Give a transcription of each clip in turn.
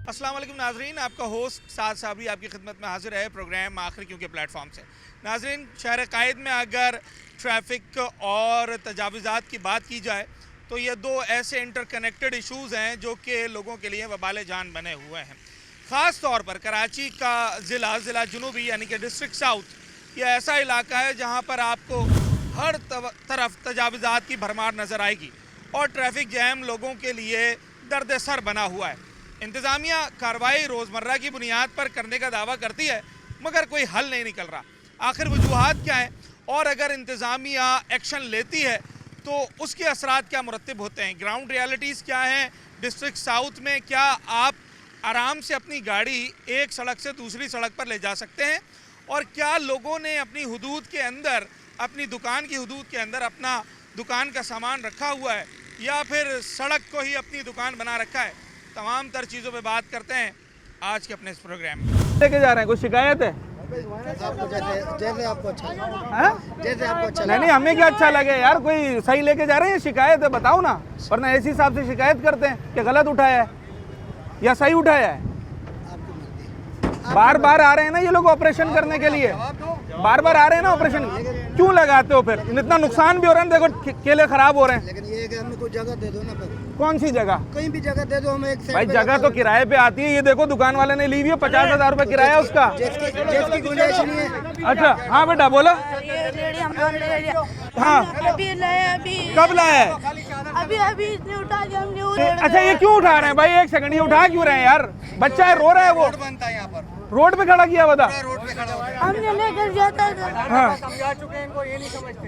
अस्सलाम वालेकुम नाजरीन, आपका होस्ट साद साबरी आपकी खिदमत में हाजिर है प्रोग्राम आखिर क्यों के प्लेटफॉर्म से। नाजरीन, शहर कायद में अगर ट्रैफिक और तजावुज़ात की बात की जाए तो ये दो ऐसे इंटरकनेक्टेड इशूज़ हैं जो कि लोगों के लिए वबाल जान बने हुए हैं। ख़ास तौर पर कराची का ज़िला जुनूबी यानी कि डिस्ट्रिक्ट साउथ, ये ऐसा इलाका है जहाँ पर आपको हर तरफ तजावुज़ात की भरमार नज़र आएगी और ट्रैफिक जैम लोगों के लिए दर्द सर बना हुआ है। इंतज़ामिया कार्रवाई रोज़मर्रा की बुनियाद पर करने का दावा करती है मगर कोई हल नहीं निकल रहा। आखिर वजूहात क्या हैं और अगर इंतज़ामिया एक्शन लेती है तो उसके असरात क्या मुरतब होते हैं, ग्राउंड रियलिटीज़ क्या हैं डिस्ट्रिक्ट साउथ में। क्या आप आराम से अपनी गाड़ी एक सड़क से दूसरी सड़क पर ले जा सकते हैं और क्या लोगों ने अपनी हुदूद के अंदर, अपनी दुकान की हुदूद के अंदर अपना दुकान का सामान रखा हुआ है या फिर सड़क को ही अपनी दुकान बना रखा है। तमाम तर चीज़ों पे बात करते हैं आज के अपने इस प्रोग्राम में। लेके जा रहे हैं, कोई शिकायत है? आपको जैसे आपको अच्छा लगे। जैसे आपको अच्छा लगे। नहीं, हमें क्या अच्छा लगे यार, कोई सही लेके जा रहे हैं, शिकायत है बताओ ना, वरना इसी हिसाब से शिकायत करते हैं कि गलत उठाया है या सही उठाया है। बार बार आ रहे हैं ना ये लोग ऑपरेशन करने के लिए, बार बार आ रहे हैं ना ऑपरेशन, क्यों लगाते हो फिर? इतना नुकसान भी हो रहा है, देखो केले खराब हो रहे हैं। लेकिन ये है कि हमें कोई जगह दे दो ना। फिर कौन सी जगह? कहीं भी जगह दे दो हमें। एक भाई जगह तो किराए पे आती है, ये देखो दुकान वाले ने ली हुई है, 50,000 रुपए किराया उसका। जिसकी गुंजाइश नहीं है। अच्छा हाँ बेटा बोलो। हाँ कब लाया है? अभी इसने उठा दिया हमने। अच्छा ये क्यों उठा रहे हैं भाई? एक सेकंड, ये उठा क्यों रहे हैं यार? बच्चा है, रो रहा है, वो बनता है यहाँ पर, रोड पे खड़ा किया बता। रोड पे खड़ा होता है। हमने लेकर जाता था। हाँ समझा चुके हैं, इनको ये नहीं समझते।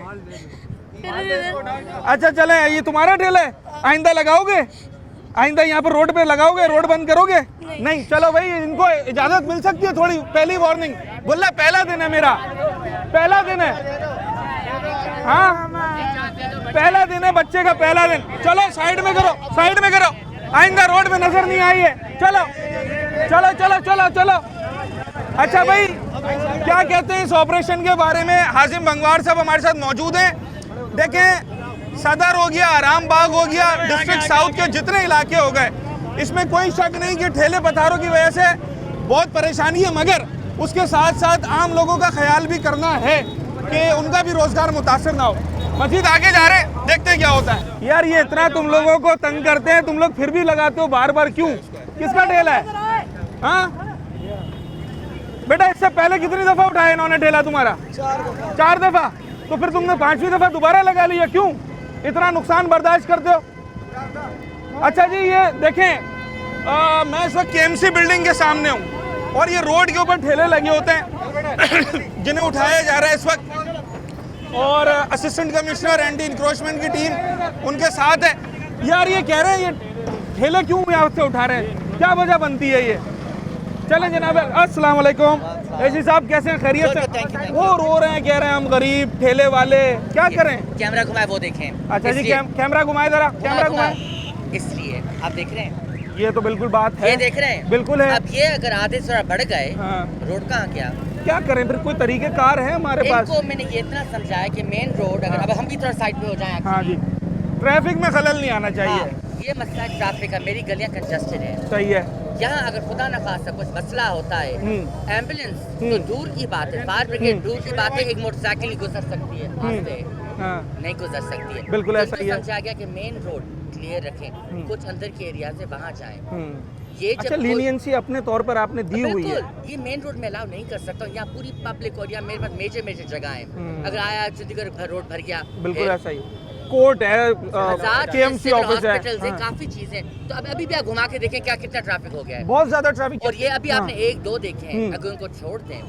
अच्छा चले, ये तुम्हारा ठेला है, आइंदा लगाओगे? आइंदा यहाँ पर रोड पे लगाओगे, रोड बंद करोगे? नहीं चलो भाई, इनको इजाजत मिल सकती है थोड़ी, पहली वार्निंग। बोला पहला दिन है मेरा, पहला दिन है। हाँ पहला दिन है बच्चे का, पहला दिन। चलो साइड में करो, साइड में करो, आइंदा रोड में नजर नहीं आई है। चलो चलो चलो चलो चलो। अच्छा भाई क्या कहते हैं इस ऑपरेशन के बारे में? हाजिम बंगवार साहब हमारे साथ मौजूद हैं। देखें, सदर हो गया, आराम बाग हो गया, डिस्ट्रिक्ट साउथ के जितने इलाके हो गए, इसमें कोई शक नहीं कि ठेले पथारों की वजह से बहुत परेशानी है, मगर उसके साथ साथ आम लोगों का ख्याल भी करना है कि उनका भी रोजगार मुतासर ना हो। मजीद आगे जा रहे हैं, देखते हैं क्या होता है। यार ये इतना तुम लोगों को तंग करते हैं, तुम लोग फिर भी लगाते हो बार बार, क्यों? किसका ठेला है? हाँ बेटा इससे पहले कितनी दफा उठाया इन्होंने ठेला तुम्हारा? 4 दफा। तो फिर तुमने 5वीं दफा दोबारा लगा लिया, क्यों इतना नुकसान बर्दाश्त करते हो? अच्छा जी ये देखें, मैं इस वक्त KMC बिल्डिंग के सामने हूँ और ये रोड के ऊपर ठेले लगे होते हैं जिन्हें उठाया जा रहा है इस वक्त, और असिस्टेंट कमिश्नर एंटी इंक्रोचमेंट की टीम उनके साथ है। यार ये कह रहे हैं ये ठेले क्यों यहाँ से उठा रहे हैं, क्या वजह बनती है ये? चलें जनाब, अस्सलाम वालेकुम। ऐसी साहब कैसे हैं, खैरियत से? वो रो रहे हैं, कह रहे हैं हम गरीब ठेले वाले, क्या करें? कैमरा घुमाए वो देखें। अच्छा जी कैमरा घुमाए जरा, कैमरा घुमाए। इसलिए आप देख रहे हैं, ये तो बिल्कुल बात है, ये देख रहे हैं, बिल्कुल है। अब ये अगर आधे से थोड़ा बढ़ गए, हाँ। रोड कहाँ गया? क्या करें फिर? कोई तरीक़ेकार है हमारे पास? इनको मैंने ये इतना समझाया कि मेन रोड अगर, अब हम भी थोड़ा साइड पे हो जाएं। हाँ जी, ट्रैफिक में खलल नहीं आना चाहिए। हाँ, ये मसला ट्रैफिक का, मेरी गलियां कंजस्टेड है। सही है। यहाँ अगर खुदा न खास्ता कुछ मसला होता है, एम्बुलेंस तो दूर की बात है, फायर ब्रिगेड दूर की बात है, एक मोटरसाइकिल ही गुजर सकती है, वहाँ से नहीं गुजर सकती है। बिल्कुल ऐसा ही है। समझा गया कि मेन रोड क्लियर रखें, कुछ अंदर के एरिया से वहाँ जाएं। ये अच्छा लीनियंसी अपने तौर पर आपने दी हुई है। ये मेन रोड में अलाउ नहीं कर सकता हूँ, यहाँ पूरी पब्लिक और यहाँ मेरे पास मेजर जगह है। अगर आया चंडीगढ़ रोड भर गया, बिल्कुल ऐसा ही, कोर्ट है, KMC ऑफिस है, काफी चीजें। तो अभी भी आप घुमा के देखें क्या कितना ट्रैफिक हो गया है, बहुत ज्यादा ट्रैफिक। और ये अभी आपने 1-2 देखे हैं, अगर उनको छोड़ दें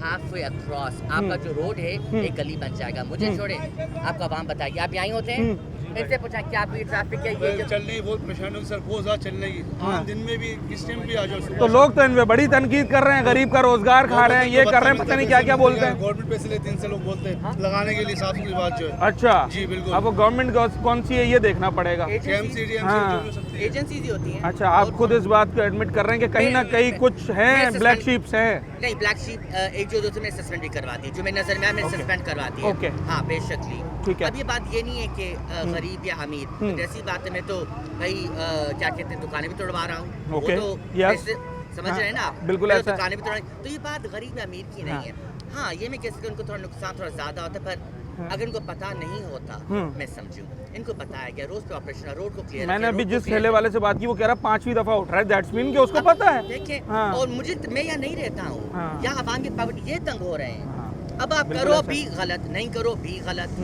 हाफ वे अक्रॉस आपका जो रोड है एक गली बन जाएगा। मुझे छोड़े, आपका वहाँ बताइए, आप यहाँ होते हैं, इनसे पूछा क्या अभी ट्रैफिक है? ये चल रही बहुत परेशानी सर, बहुत ज्यादा चल रही है, दिन में भी किस टाइम भी आ जाओ। तो लोग तो इनमें बड़ी तनकीद कर रहे हैं, गरीब का रोजगार खा रहे हैं, ये कर रहे हैं, पता नहीं क्या क्या बोलते हैं। गवर्नमेंट पैसे लेते हैं इनसे, लोग बोलते हैं लगाने के लिए, साफ सुथरी बात जो है। अच्छा जी बिल्कुल। आपको गवर्नमेंट कौन सी है ये देखना पड़ेगा। KMC हाँ। जो सकती है। एजेंसीज ही होती हैं। अच्छा, आप खुद इस बात को एडमिट कर रहे हैं कि कहीं ना कहीं कुछ हैं ब्लैक शीप्स हैं? नहीं, ब्लैक शीप एक जो दोस्तों ने सस्पेंड भी करवा दी, जो मेरी नजर में है, मैंने सस्पेंड करवा दी है। ओके। हाँ, बेशकली। ठीक है। अब ये बात ये नहीं है कि गरीब या अमीर, जैसी बात है, मैं तो भाई क्या कहते हैं, दुकानें भी तोड़वा रहा हूँ। ओके, वो तो यस। ऐसे समझ रहे हैं ना आप? बिल्कुल मैं तो ऐसा है। दुकानें भी तोड़वा, तो ये बात गरीब या अमीर की नहीं है। हाँ, ये मैं कह सकती हूँ उनको थोड़ा नुकसान थोड़ा ज्यादा होता है, पर अगर इनको पता नहीं होता, मैं समझूं, इनको पता है कि रोज पे ऑपरेशन, रोड को क्लियर। मैंने अभी जिस ठेले वाले से बात की वो कह रहा 5वीं दफा उठ रहा है, दैट्स मीन कि उसको पता है। देखिए, हाँ। और मुझे मैं यहाँ नहीं रहता हूँ, हाँ। यहाँ आवाम की पब्लिक ये तंग हो रहे हैं। हाँ। अब आप बिल्कुल करो ऐसा भी गलत, नहीं करो भी गलत।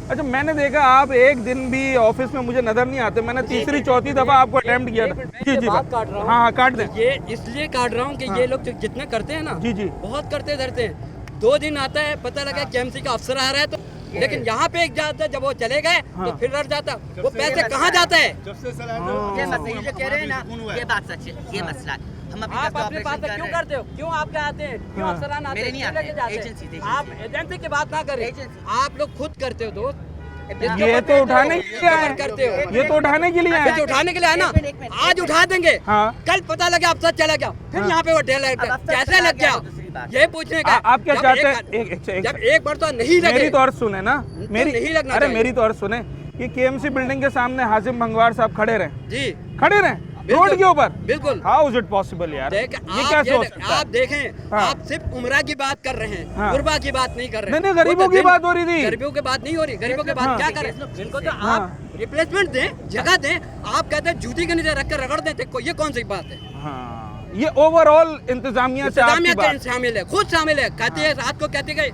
अच्छा, मैंने देखा आप एक दिन भी ऑफिस में मुझे नजर नहीं आते। मैंने तीसरी चौथी दफा आपको अटेम्प्ट किया था। जी जी, बात काट रहा हूँ। हाँ, काट दें। ये इसलिए काट रहा हूँ कि ये लोग जितने करते हैं ना, जी जी, बहुत करते धरते हैं। 2 दिन आता है, पता लगा केएमसी का अफसर आ रहा है, तो लेकिन यहाँ पे एक जाता है, जब वो चले गए तो फिर रह जाता। वो पैसे कहाँ जाता है? जब से सलाह ये मसला ये जो कह रहे हैं ना, ये बात सच है, ये मसला है। हम अपनी आप तरफ से अपनी बात ऑपरेशन क्यों कर रहे करते हो? क्यों आपके आते हैं? क्यों हाँ। अफसरान आते मेरे हैं? नहीं क्यों आते लेके हैं, जाते हैं? एजेंसी आप एजेंसी की बात ना करें, एजेंसी। आप लोग खुद करते हो दोस्त। ये तो उठाने के लिए आए करते हो, ये तो उठाने के लिए आए। अच्छा, उठाने के लिए है ना, एक मिनट। आज उठा देंगे, हाँ। कल पता लगा अफसर चला गया, फिर यहाँ पे वो ढेर लग गया, अब अफसर कैसे चला लग गया गया? तो दूसरी बात। ये पूछने का। आप क्या जब चाहते एक- हैं? एक जब एक बार तो नहीं लगे, मेरी तो अर्ज सुने ना, मेरी नहीं लगना अरे चाहिए। मेरी तो अर्ज सुने कि केएमसी बिल्डिंग के सामने हाजिम भंगवार साहब खड़े रहे, जी खड़े रहे बिल्कुल, रोड के ऊपर। बिल्कुल। हाउ इज इट पॉसिबल यार? देख, ये आप कैसे हो सकता आप है? देखें, हाँ। आप सिर्फ उम्रा की बात कर रहे हैं, हाँ। गुरबा की बात नहीं कर रहे। नहीं, गरीबों की बात हो रही थी। गरीबों की बात नहीं हो रही। गरीबों की हाँ। बात क्या करें? जिनको तो हाँ। आप रिप्लेसमेंट दें, जगह दें। आप कहते हैं जूती के नीचे रख कर रगड़ देते, ये कौन सी बात है? हाँ, ये ओवरऑल इंतजामिया से आपकी इंतजामिया बात। शामिल है, खुद शामिल है। कहती है रात को, कहती गई,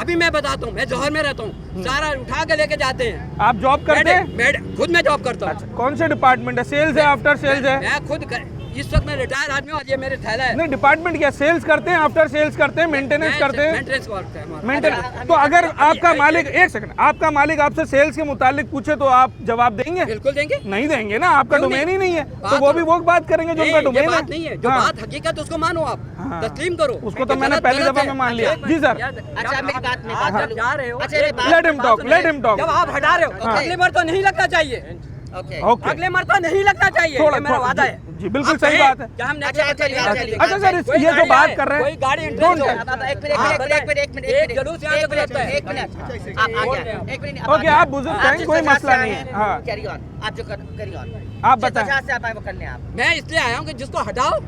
अभी मैं बताता हूँ, मैं जौहर में रहता हूँ, सारा उठा के लेके जाते हैं। आप जॉब करते हैं? खुद मैं जॉब करता हूँ। अच्छा, कौन से डिपार्टमेंट है? सेल्स है, आफ्टर सेल्स है? मैं खुद इस वक्त मैं रिटायर आदमी हूँ, और ये मेरे थैला है। नहीं, डिपार्टमेंट क्या, सेल्स करते हैं, आफ्टर सेल्स करते हैं, मेंटेनेंस करते हैं? मेंटेनेंस करते हैं हमारा। मेंटेनेंस। तो अगर आपका मालिक, एक सेकंड, आपका मालिक आपसे सेल्स के मुतालिक पूछे तो आप जवाब देंगे? बिल्कुल देंगे। नहीं देंगे ना, आपका क्यों डोमेन ही नहीं है, तो बात वो भी वो बात करेंगे जो नहीं, उनका ये डोमेन बात नहीं है। जो हाँ। बात हकीकत उसको मानो, आप हाँ। तस्लीम करो। उसको तो मैंने पहली दफा में मान लिया। जी सर। अच्छा, मेरी बात में बात आप करूं। जा रहे हो, अच्छा, ये बात- Let him talk, let him talk. जब आप हटा रहे हो, हाँ। अगली बार तो नहीं लगना चाहिए। ओके। ओके, अगले बार तो नहीं लगना चाहिए, थोड़ा ये मेरा थोड़ा- वादा है। जी, बिल्कुल आप सही कहें बात है। कि हम next अच्छा, बार चलिए, तैयार चलिए। हैं। अच्छा सर, कोई ये जो गाड़ी बात आए, कर रहे हैं, कोई गाड़ी Don't इंटरेस्ट touch. हो। अब एक मिनट, हाँ, एक मिनट, एक मिनट, एक मिनट, एक जुलूस यहाँ से गुजरता है। एक मिनट। आप आ गया, एक मिनट। अब ओके, आ आप गया। बुजुर्ग आप हैं, जिस कोई वजह मसला से नहीं आए है। हैं, हाँ, कैरी ऑन, आप जो कैरी ऑन, आप जिस बताएं। वजह से आप आए वो कर लें आप। मैं इसलिए आया हूँ कि जिसको हटाओ,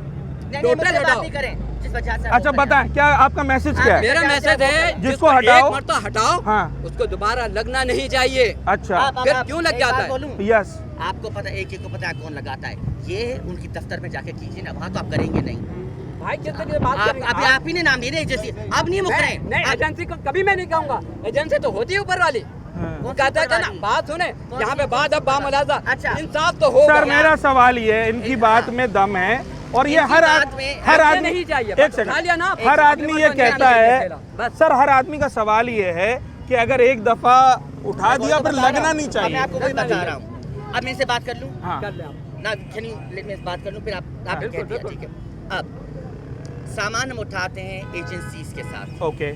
नहीं, टोटल मुझसे बात हटाओ। नहीं करें, जिस वजह से अच्छा बताएं, क्या आपका मैसेज क्या है? मेरा मैसेज है, जिसको हटाओ, एक मरतबा हटाओ, हाँ। उसको दोबारा लगना नहीं चाहिए। अच्छा, फिर क्यों लग जाता है? बोलूं, यस, आपको पता, एक को पता है कौन लगाता है। ये उनकी दफ्तर में जाके कीजिए ना, वहाँ तो आप करेंगे नहीं। भाई किस तरीके से बात आप करेंगे? अभी आप ही ने नाम दिए ना एजेंसी, अब नहीं मुकरे। नहीं, एजेंसी को कभी मैं नहीं कहूँगा। एजेंसी तो होती है ऊपर वाली। वो कहता है कि ना, बात सुने, यहाँ पे बात अब बामुलाजा, अच्छा। इंसाफ तो होगा। सर मेरा सवाल ये है, इनकी बात में दम है और ये इनकी हर बात में हर ऐसे आदमी, नहीं चाहिए। एक उठा लिया ना, सेकंड, हर आदमी ये कहता है, बस। सर हर आदमी का सवाल ये है कि अगर एक दफा उठा दिया फिर लगना नहीं अब मैं चाहिए। आपको वही बता रहा हूँ। अब मैं इनसे बात कर लूँ हाँ, कर ले आप। ना, मैं बात कर लूँ, फिर आप बिल्कुल, कह दिया, बिल्कुल। ठीक है। अब सामान हम उठाते हैं एजेंसीज के साथ, ओके,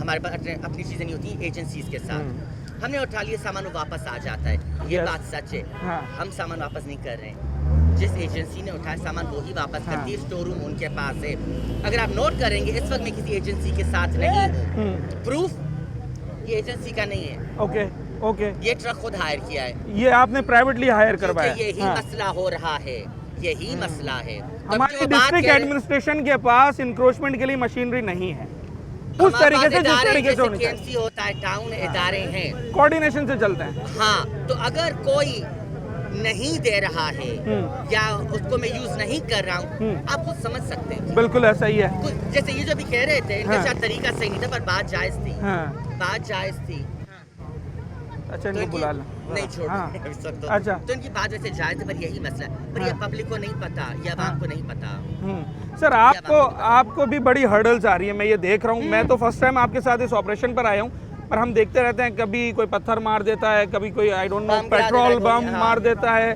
हमारे पास अपनी चीज़ें नहीं होती, एजेंसीज के साथ हमने उठा लिया, सामान वो वापस आ जाता है। ये Yes. बात सच है। हाँ। हम सामान वापस नहीं कर रहे हैं, जिस एजेंसी ने उठाया सामान वो ही वापस हाँ। करती है, स्टोर रूम उनके पास है। अगर आप नोट करेंगे, इस वक्त मैं किसी एजेंसी के साथ नहीं हूँ, प्रूफ ये एजेंसी का नहीं है, ओके, ओके, ये ट्रक खुद हायर किया है, ये आपने प्राइवेटली हायर करवाया? क्योंकि यही हाँ। मसला हो रहा है, यही मसला है। तो हमारी जो बात डिस्ट्रिक्ट कह रहे- एडमिनिस्ट्रेशन के पास इंक्रोचमेंट के लिए मशीनरी नहीं है उस हमारे तरीके पास से, जिस इदारे तरीके से जैसे होनी चाहिए। KMC होता है, टाउन इदारे हैं, कोऑर्डिनेशन से चलते हैं। हाँ। तो अगर कोई नहीं दे रहा है या उसको मैं यूज नहीं कर रहा हूँ, आप खुद समझ सकते हैं। बिल्कुल ऐसा ही है। कुछ जैसे ये जो भी कह रहे थे, इनका हाँ। शायद तरीका सही नहीं था, पर बात जायज थी, हाँ, बात जायज थी। अच्छा तो इनको इनकी- बुला लो। नहीं छोड़ हाँ, इस वक्त तो। अच्छा। तो इनकी बात वैसे जायज है, पर यही मसला है, पर ये हाँ। पब्लिक को नहीं पता, ये आवाम को नहीं पता। सर आपको भी बड़ी हर्डल्स आ रही है, मैं ये देख रहा हूँ। मैं तो फर्स्ट टाइम आपके साथ इस ऑपरेशन पर आया हूँ, पर हम देखते रहते हैं, कभी कोई पत्थर मार देता है, कभी कोई आई डोंट नो बम गिरा पेट्रोल देता है, बम हाँ। मार देता है।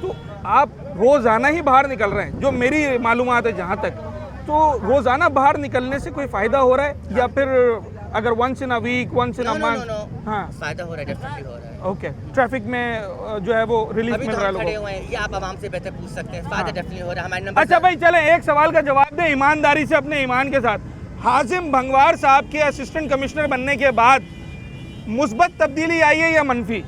तो आप रोजाना ही बाहर निकल रहे हैं, जो मेरी मालूमात है जहाँ तक, तो रोजाना बाहर निकलने से कोई फायदा हो रहा है या फिर अगर once in a week, once in a no no month? No हाँ, फायदा हो रहा है, डेफिनेटली हो रहा है। ओके। ट्रैफिक में जो है वो रिलीफ अभी मिल तो रहा है हम खड़े लोगों को। हुए हैं, ये आप आवाम से बेहतर पूछ सकते हैं। फायदा हाँ। डेफिनेटली हो रहा है, हमारे नंबर अच्छा भाई चले एक सवाल का जवाब दे ईमानदारी से अपने ईमान के साथ। हाजिम भंगवार साहब के असिस्टेंट कमिश्नर बनने के बाद मुस्बत तब्दीली आई है या मनफी?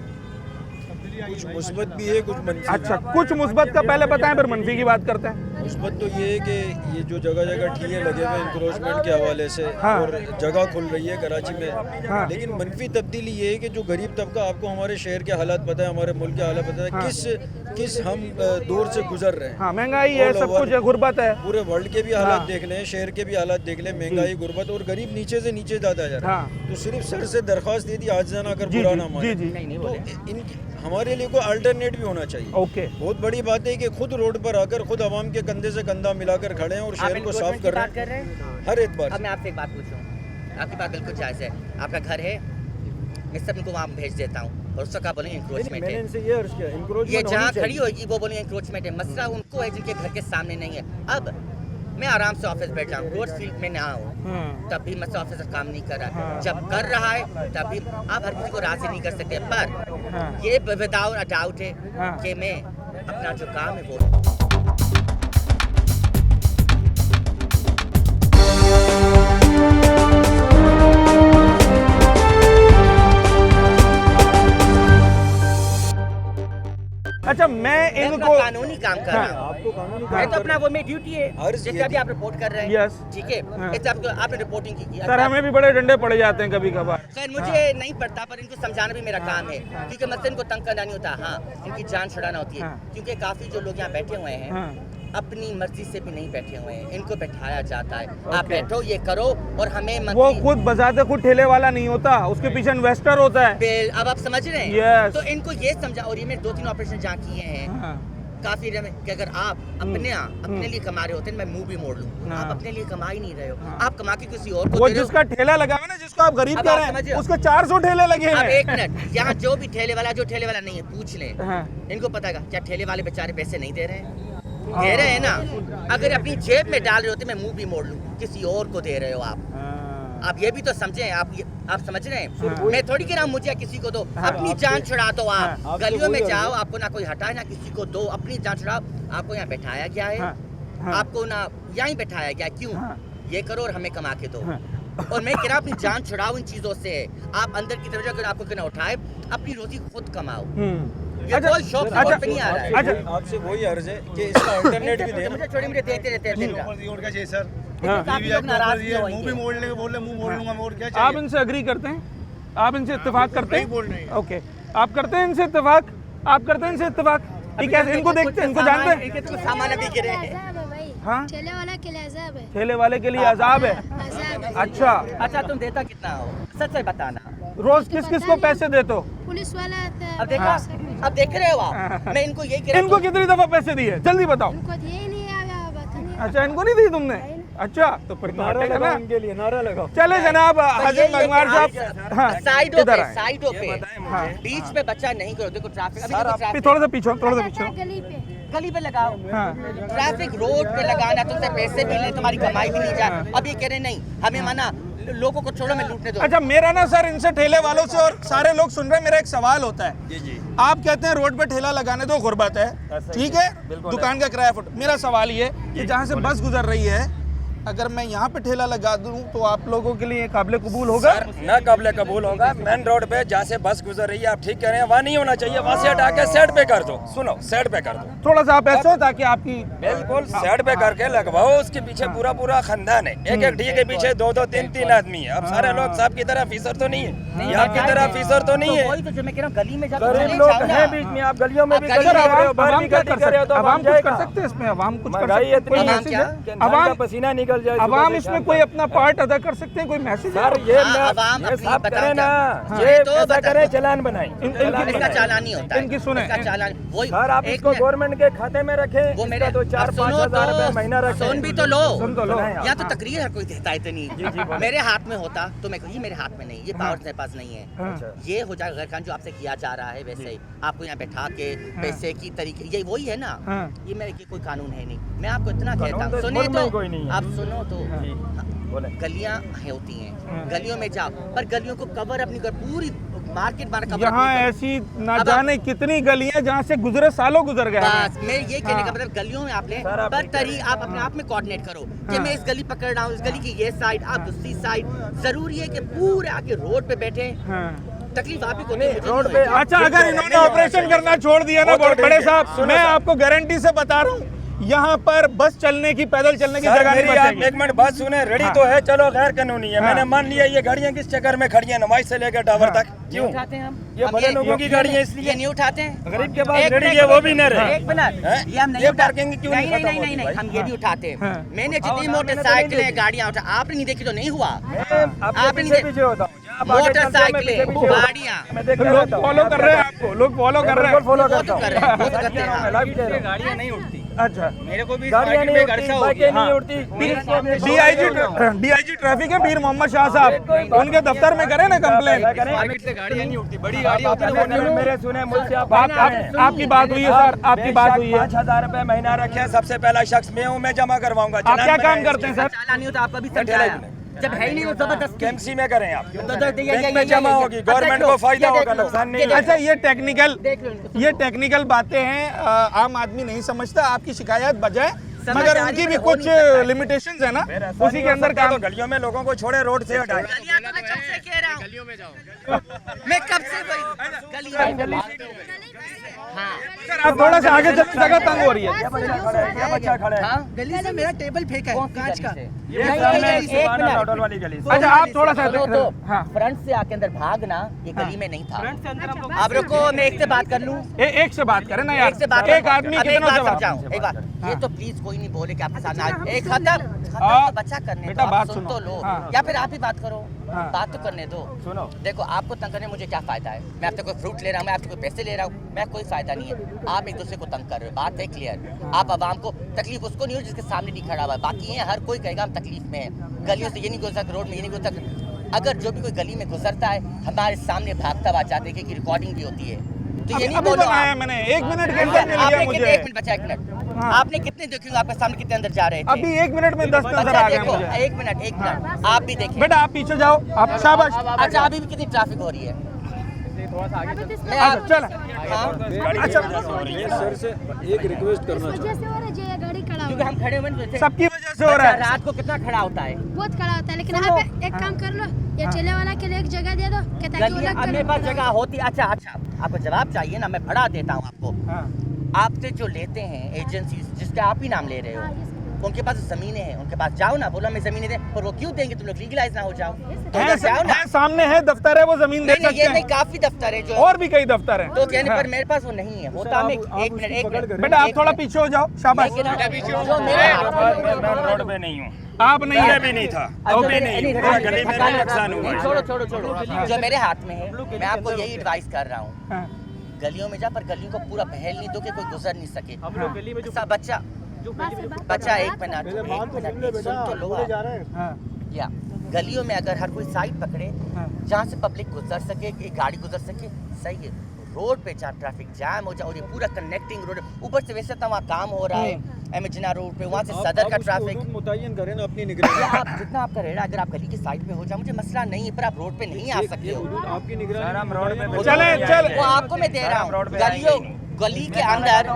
कुछ मुस्बत भी है, कुछ मनफी। अच्छा, कुछ मुस्बत का पहले बताएं फिर मनफी की बात करते हैं। मुस्बत तो ये है कि ये जो जगह जगह ठीले लगे हुए इंक्रोचमेंट के हवाले से हाँ। और जगह खुल रही है कराची में, हाँ। लेकिन मनफी तब्दीली ये है कि जो गरीब तबका, आपको हमारे शहर के हालात पता है, हमारे मुल्क के हालात पता है, हाँ। किस हम दौर से गुजर रहे हैं। हाँ, महंगाई है, All सब over कुछ है, गुर्बत है। पूरे वर्ल्ड के भी हालात हाँ। देख लें, शहर के भी हालात देख लें, महंगाई, गुर्बत और गरीब नीचे से नीचे जाता जा रहा है। हाँ। तो सिर्फ सर से दरख्वास्त दे दी, आज जाना अगर जी बुरा जी ना जी माने, जी नहीं तो बोले। इनकी हमारे लिए कोई अल्टरनेट भी होना चाहिए। ओके। बहुत बड़ी बात है कि खुद रोड पर आकर खुद आवाम के कंधे से कंधा मिलाकर खड़े हैं और आप शहर को साफ encroachment की कर रहे बात कर रहे हैं? हैं हर एतबार अब से। मैं आपसे एक बात पूछूं, आपकी बात बिल्कुल जायज़ है। आपका घर है, मैं सब इनको वहाँ भेज देता हूँ और उसको क्या बोलेंगे इंक्रोचमेंट मैंने है। इनसे ये अर्ज किया, ये encroachment जहाँ होनी खड़ी चाहिए। होगी वो बोलेंगे इंक्रोचमेंट है। मसला उनको है जिनके घर के सामने नहीं है। अब मैं आराम से ऑफिस बैठ जाऊँ, रोड फील्ड में ना आऊँ, हाँ, तब भी मसला ऑफिसर काम नहीं कर रहा है। हाँ। जब कर रहा है तब भी आप हर किसी को राजी नहीं कर सकते। पर हाँ। ये विदाउट अ डाउट है हाँ। कि मैं अपना जो काम है वो अच्छा मैं मैं अपना इनको कानूनी काम कर रहा हूँ। आपको कानूनी हाँ। काम मैं तो कर- अपना वो मेरी ड्यूटी है, अर्ज जैसे ये अभी आप रिपोर्ट कर रहे हैं। Yes. ठीक है, हाँ। इस आपने रिपोर्टिंग की। सर हमें भी बड़े डंडे पड़ जाते हैं कभी कभार। खैर मुझे नहीं पड़ता, पर इनको समझाना भी मेरा काम है, क्योंकि मसलन इनको तंग करना नहीं होता। हाँ, इनकी जान छुड़ाना होती है, हाँ। क्योंकि काफ़ी जो लोग यहाँ बैठे हुए हैं हाँ। अपनी मर्जी से भी नहीं बैठे हुए हैं, इनको बैठाया जाता है। आप Okay. बैठो, ये करो, और हमें वो मंथली खुद बजाते खुद ठेले वाला नहीं होता, उसके पीछे इन्वेस्टर होता है। बिल। अब आप समझ रहे हैं? Yes. तो इनको ये समझा, और ये मेरे 2-3 ऑपरेशन जहाँ किए हैं हाँ, काफी एरिया में, कि अगर आप अपने लिए कमा रहे होते हैं, मैं मुंह भी मोड़ लूं। हाँ। आप अपने लिए कमा ही नहीं रहे हो, हाँ। आप कमा के किसी और को वो दे रहे हो। जिसका ठेला लगा हुआ है ना, जिसको आप गरीब अब कह आप रहे समझ रहे हैं, हो? उसके 400 ठेले लगे अब हैं। एक मिनट, यहाँ जो भी ठेले वाला, जो ठेले वाला नहीं है, पूछ लें, हाँ। इनको पता है क्या ठेले वाले बेचारे पैसे नहीं दे रहे हैं? दे रहे हैं ना। अगर अपनी जेब में डाल रहे होते, मैं मुंह भी मोड़ लूं, किसी और को दे रहे हो आप। आप ये भी तो समझें, आप समझ रहे हैं? हाँ। मैं थोड़ी कह रहा हूँ मुझे किसी को दो, हाँ। अपनी जान छुड़ा दो। आप हाँ। गलियों में आपसे जाओ, वही आपको ना कोई हटाए ना किसी को दो, अपनी जान छुड़ाओ। आपको यहाँ बैठाया गया है, हाँ। हाँ। आपको ना यहाँ ही बैठाया गया, क्यों? हाँ। ये करो और हमें कमा के दो। हाँ। और मैं कह रहा हूँ अपनी जान छुड़ाओ इन चीजों से। आप अंदर की तरफ जाकर आपको कहना उठाए, अपनी रोजी खुद कमाओ। ये अच्छा, कोई शौक से अच्छा, पे नहीं आ रहा है। अच्छा। आपसे वही अर्ज है कि इसका अल्टरनेट भी देना। मुझे छोटे मोटे देखते रहते हैं दिन रात। ऊपर और क्या चाहिए सर? हाँ। काफी लोग नाराज भी मुंह भी होंगे। मोड़ लेंगे, बोल ले मुंह मोड़ लूंगा मैं, और क्या आप चाहिए? इनसे अग्री करते हैं? आप इनसे इत्तेफाक करते नहीं बोल रहे हैं? हैं। ओके, आप करते हैं इनसे इत्तेफाक? आप करते हैं इनसे इत्तेफाक? ठीक है, इनको देखते हैं, इनको जानते हैं? इनके तो सामान अभी गिरे हैं। अजाब है भाई, हाँ? ठेले वाला के लिए अजाब है, ठेले वाले के लिए अजाब है। अजाब है। अच्छा, अच्छा, तुम देता कितना हो? सच सच बताना। रोज किस किस को पैसे देते हो? पुलिस वाला आता है, अब देखा, अब देख रहे हो आप? मैं इनको यही कह रहा इनको हूँ। कितनी दफा पैसे दिए, जल्दी बताओ। उनको दिए ही नहीं आया, बताने अच्छा, इनको नहीं दी तुमने? अच्छा, तो फिर नारा नाटक है लगाओ ना। इनके लिए, नारा लगाओ। चले जनाब पर हाजिम ये भंगवार कि साहब, हाँ, साइडों इधर पे, आए। साइडों पे, हाँ। बीच में बच्चा नहीं करो। देखो ट्रैफिक, अभी सर, देखो आप ट्रैफिक थोड़ा सा पीछे, थोड़ा सा पीछे। गली पे गली पे लगाओ। हाँ। ट्रैफिक रोड पे लगाना, तुमसे पैसे भी ले, तुम्हारी कमाई भी नहीं जाए। अब ये कह रहे नहीं, हमें मना, लोगों को छोड़ो, मैं लूटने दो। अच्छा, मेरा ना सर इनसे ठेले वालों से और सारे लोग सुन रहे हैं, मेरा एक सवाल होता है। जी जी। आप कहते हैं रोड पे ठेला लगाने दो गुर्बत है, ठीक है, दुकान का किराया फुट। मेरा सवाल ये कि जहाँ से बस गुजर रही है, अगर मैं यहाँ पे ठेला लगा दूं तो आप लोगों के लिए काबिल कबूल होगा? ना काबिल कबूल होगा। मेन रोड पे जहाँ से बस गुजर रही है, आप ठीक कह रहे हैं, वहाँ नहीं होना चाहिए। वहाँ से हटा के साइड पे कर दो। सुनो, साइड पे कर दो, थोड़ा सा आप ऐसे हो ताकि आपकी बिल्कुल साइड पे करके लगवाओ। उसके पीछे पूरा पूरा खानदान है, एक एक डी के पीछे 2-2, 3-3 आदमी है। अब सारे लोग साहब की तरह फीसर तो नहीं है, ये आपकी तरह फीसर तो नहीं है। वही तो जो मैं कह रहा हूँ, गली में जाकर गरीब चले लोग जाओ ना। हैं बीच में, आप गलियों में भी अब गली सर, कर रहे हो, बाहर आवाम भी क्या गली कर कर रहे हो, सकते तो आवाम कुछ कर जाएगा। सकते हैं इसमें? आवाम कुछ कर महंगाई सकते हैं? इतनी कोई है मैसेज क्या? है? कि इंसान आवाम का पसीना निकल जाए। आवाम सुबह से इसमें शाम कोई तक। अपना पार्ट अदा कर सकते हैं? कोई मैसेज है? सर ये हाँ, आवाम ये अपनी साफ बताओ करें ना, क्या? ये तो ऐसा बता करें, दो। चलान बनाएं। इनकी- इसका चालान नहीं होता है। इनकी सुने। इसका चालान वही सर आप एक इसको मिनट। गवर्नमेंट के खाते में रखें। वो मेरे इसका तो 4-5 हज़ार रुपए महीना रखें। सुन भी तो लो। सुन तो लो। यहाँ तो तकरीर हर कोई देता है इतनी। बोलो। मेरे हाथ में होता तो मैं ये मेरे हाथ में नहीं, ये पावर मेरे पास नहीं है। हाँ। ये हो जाएगा गैर कानूनी जो आपसे किया जा रहा है, वैसे ही आपको यहाँ बैठा के पैसे की तरीके, ये वही है ना। हाँ। ये मेरे कोई कानून है नहीं। मैं आपको इतना कहता कानून हूँ, तो सुनिए मुल्क में तो कोई नहीं है। आप सुनो तो। गलियां होती हैं, गलियों में जाओ, पर गलियों को कवर अपनी पूरी मार्केट बार कवर यहाँ ऐसी ना जाने कितनी गलियां जहाँ से गुजरे सालों गुजर गए हैं। बस मैं ये कहने का मतलब गलियों में आपने बदतरी आप अपने आप में कोऑर्डिनेट करो कि मैं इस गली पकड़ रहा हूँ, इस गली की ये साइड, आप दूसरी साइड। जरूरी है कि पूरे आके रोड पे बैठे, तकलीफ आप ही को नहीं, रोड पे। अच्छा, अगर इन्होंने ऑपरेशन करना छोड़ दिया ना बड़े साहब, मैं आपको गारंटी से बता रहा हूँ यहाँ पर बस चलने की, पैदल चलने की जगह नहीं बचेगी। एक मिनट बात सुने, रेडी तो है, चलो गैर कानूनी है, मैंने मान लिया ये गाड़ियाँ किस चक्कर में खड़ी हैं, नुमाइश से लेकर टावर तक, क्यों उठाते हैं हम? ये बड़े लोगों की गाड़ी है ये इसलिए नहीं उठाते हैं। गरीब के पास रेडी है वो भी नहीं रहे। एक मिनट, ये हम नहीं ये उठा- पार्किंग क्यों नहीं खत्म होती नहीं, भाई? हम ये भी उठाते हैं। मैंने जितनी मोटरसाइकिलें गाड़ियाँ उठा, आपने नहीं देखी तो नहीं हुआ। आपने नहीं देखी मोटरसाइकिलें गाड़ियाँ लोग फॉलो कर रहे हैं आपको, लोग फॉलो कर रहे हैं। फॉलो वो तो कर रहे हैं, वो तो करते हैं। गाड़ियाँ नहीं उठती, अच्छा, मेरे को भी गाड़ियाँ नहीं मार्केट में घर से उठती, हो बाइकें गया। नहीं उठती। डीआईजी ट्रैफिक है पीर मोहम्मद शाह साहब, उनके दफ्तर में करें ना कंप्लेन। मार्केट से गाड़ियाँ नहीं उठती, बड़ी गाड़ी होती है वो नहीं उठती। मेरे सुने मुझसे आप बात कर रहे हैं। आपकी बात हुई है सर, आपकी बात हुई है। 5,000 रुपए महीना रखे, सबसे पहला शख्स मैं हूँ, मैं जमा करवाऊंगा। आप क्या काम करते हैं सर? चालान नहीं होता, आपका भी समझाया। जब है ही नहीं वो जबरदस्ती। केएमसी में करें आप, ये बैंक में जमा होगी, गवर्नमेंट को फायदा होगा, नुकसान नहीं। अच्छा, ये टेक्निकल देख लो इनको। ये टेक्निकल बातें हैं, आम आदमी नहीं समझता। आपकी शिकायत बजाए, मगर समझदारी उनकी में भी हो कुछ नहीं सकता है। लिमिटेशंस है ना, उसी के अंदर काम। तो गलियों में लोगों को छोड़े, रोड से हटाए। गलियाँ तो मैं कब से कह रहा हूँ, गलियों में जाओ। मैं कब से गलियाँ हाँ सर, आप थोड़ा सा आगे चलते, जगह तंग हो रही है। ये बच्चा खड़ा है, हाँ गली से मेरा टेबल फेंका है कांच का। ये सामने सुभाना होटल वाली गली से। अच्छा, आप थोड़ा सा तो हाँ, फ्रंट से आके अंदर भागना, ये गली में नहीं था। अब रुको, मैं एक से बात कर लूँ। एक से बात करें ना यार, एक से बात एक आदमी अब एक कितनों बात से बात। समझाऊं, एक बात, ये तो प्लीज कोई नहीं बोले कि आपके साथ ना एक खत्म हाँ, तो बच्चा करने बेटा दो, बात आप सुन सुनो। तो लो, हाँ। या फिर आप ही बात करो, हाँ। बात तो करने दो। सुनो, देखो, आपको तंग करने मुझे क्या फायदा है? मैं आपसे कोई फ्रूट ले रहा हूँ, मैं आपसे कोई पैसे ले रहा हूँ, मैं कोई फायदा नहीं है। आप एक दूसरे को तंग कर रहे हो, बात है क्लियर। आप आवाम को तकलीफ उसको नहीं हो जिसके सामने नहीं खड़ा हुआ है, बाकी ये हर कोई कहेगा हम तकलीफ में है, गलियों से ये नहीं गुजर सकते, रोड में ये नहीं गुजर सकते। अगर जो भी कोई गली में गुजरता है, हमारे सामने भागता हुआ जाते हैं कि रिकॉर्डिंग भी होती है, तो ये नहीं अभी बोलो बनाया आप। मैंने, 1 मिनट के अंदर मिल गया आपने मुझे। कितने, एक मिनट बचा, एक मिनट, हाँ। आपने कितने देखे होंगे, आपके सामने कितने अंदर जा रहे थे? अभी 1 मिनट में 10 नजर बच्चा आ गए देखो, मुझे। एक मिनट, आप भी देखें। बेटा आप पीछे जाओ, आप शाबाश। अच्छा, अभी भी कितनी ट्रैफिक हो रही है? मैं आप- चल, हाँ, अच्छा, सर से एक रिक्वेस्ट करना वजह से हो रहा है जो ये गाड़ी खड़ा क्योंकि हुआ हम खड़े हुए हैं, जैसे सबकी वजह से हो रहा है। रात को कितना खड़ा होता है? बहुत खड़ा होता है, लेकिन आप एक काम कर लो, ये ठेले वाला के लिए एक जगह दे दो कि ताकि वो गलियां, अलग अब मेरे कर पास जगह होती। अच्छा, आपको जवाब चाहिए ना, मैं बढ़ा देता हूँ आपको। हाँ। आपसे जो लेते हैं एजेंसी, जिसके आप ही नाम ले रहे हो, उनके पास जमीनें हैं, उनके पास जाओ ना, बोलो हमें जमीनें दे, पर वो क्यों देंगे? तुम लोग लीगलाइज ना हो जाओ तो उधर जाओ ना। है, सामने है दफ्तर है, वो जमीन दे नहीं, सकते ये नहीं, हैं। काफी दफ्तर है जो, और भी कई दफ्तर हैं। तो कहने हाँ। पर मेरे पास वो नहीं है, होता मैं एक मिनट बेटा आप थोड़ा पीछे हो जाओ, शाबाश। जो मेरे हाथ में- मैं रोड पे नहीं हूँ, आप नहीं पहले है, भी नहीं था, जो वो भी मेरे- नहीं, पूरा गली में भी नुकसान हुआ है। छोड़ो, जो मेरे हाथ में है, मैं आपको यही एडवाइस कर रहा हूँ, हाँ। गलियों में जा, पर गलियों को पूरा बहल नहीं दो कि कोई गुजर नहीं सके। सब बच्चा, एक मिनट, सुन तो लो आप। हाँ। या गलियों में अगर हर कोई साइड पकड़े हाँ। जहाँ से पब्लिक गुजर सके, एक गाड़ी गुजर सके, सही है। रोड पे जहाँ ट्रैफिक जाम हो जाए, और ये पूरा कनेक्टिंग रोड, ऊपर से वैसे तो वहाँ काम हो रहा है एमजिना रोड पे, वहाँ से सदर का ट्रैफिक। मुतय्यन करें ना अपनी निगरानी। या आप जितना आपका रेड़ा, अगर आप गली की साइड पे हो जाए, मुझे मसला नहीं है, पर आप रोड पे नहीं आ सकते हो। आपकी निगरानी। सर हम रोड पे चले, वो आपको मैं दे रहा हूँ, गलियों, गली के अंदर।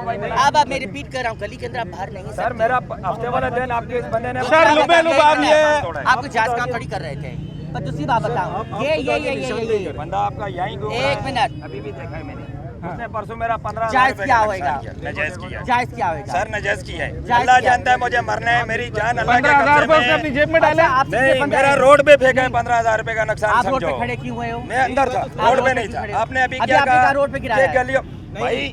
अब मैं रिपीट कर रहा हूँ, गली के अंदर आप बाहर नहीं सर सकते। मेरा हफ्ते वाला दिन आपके इस बंदे ने सर लुबे लुब आप ये आपको जायज काम थोड़ी कर रहे थे, पर दूसरी बात बताऊं, ये बंदा आपका यहीं घूम रहा एक है। मिनट, अभी भी देखा है मैंने, उसने परसों मेरा 15,000 जायज रुपए क्या का होएगा? नुकसान किया। नाजायज किया जायज क्या होगा? सर, नाजायज किया है। जायज अल्लाह किया। जानता है मुझे मरना है, मेरी जान अल्लाह के 15,000 रुपए उसने कब्जे अपनी में। जेब में डाले। अच्छा, आपसे नहीं, 15,000 मेरा रोड पे फेंका है 15,000 रुपए का नुकसान, आप रोड समझो। पे खड़े क्यों हुए हो? मैं अंदर था, आप रोड पे नहीं खड़े था। हो। आपने अभी अभी क्या आपने कहा? कहा रोड पे गिराया ये है। गलियों भाई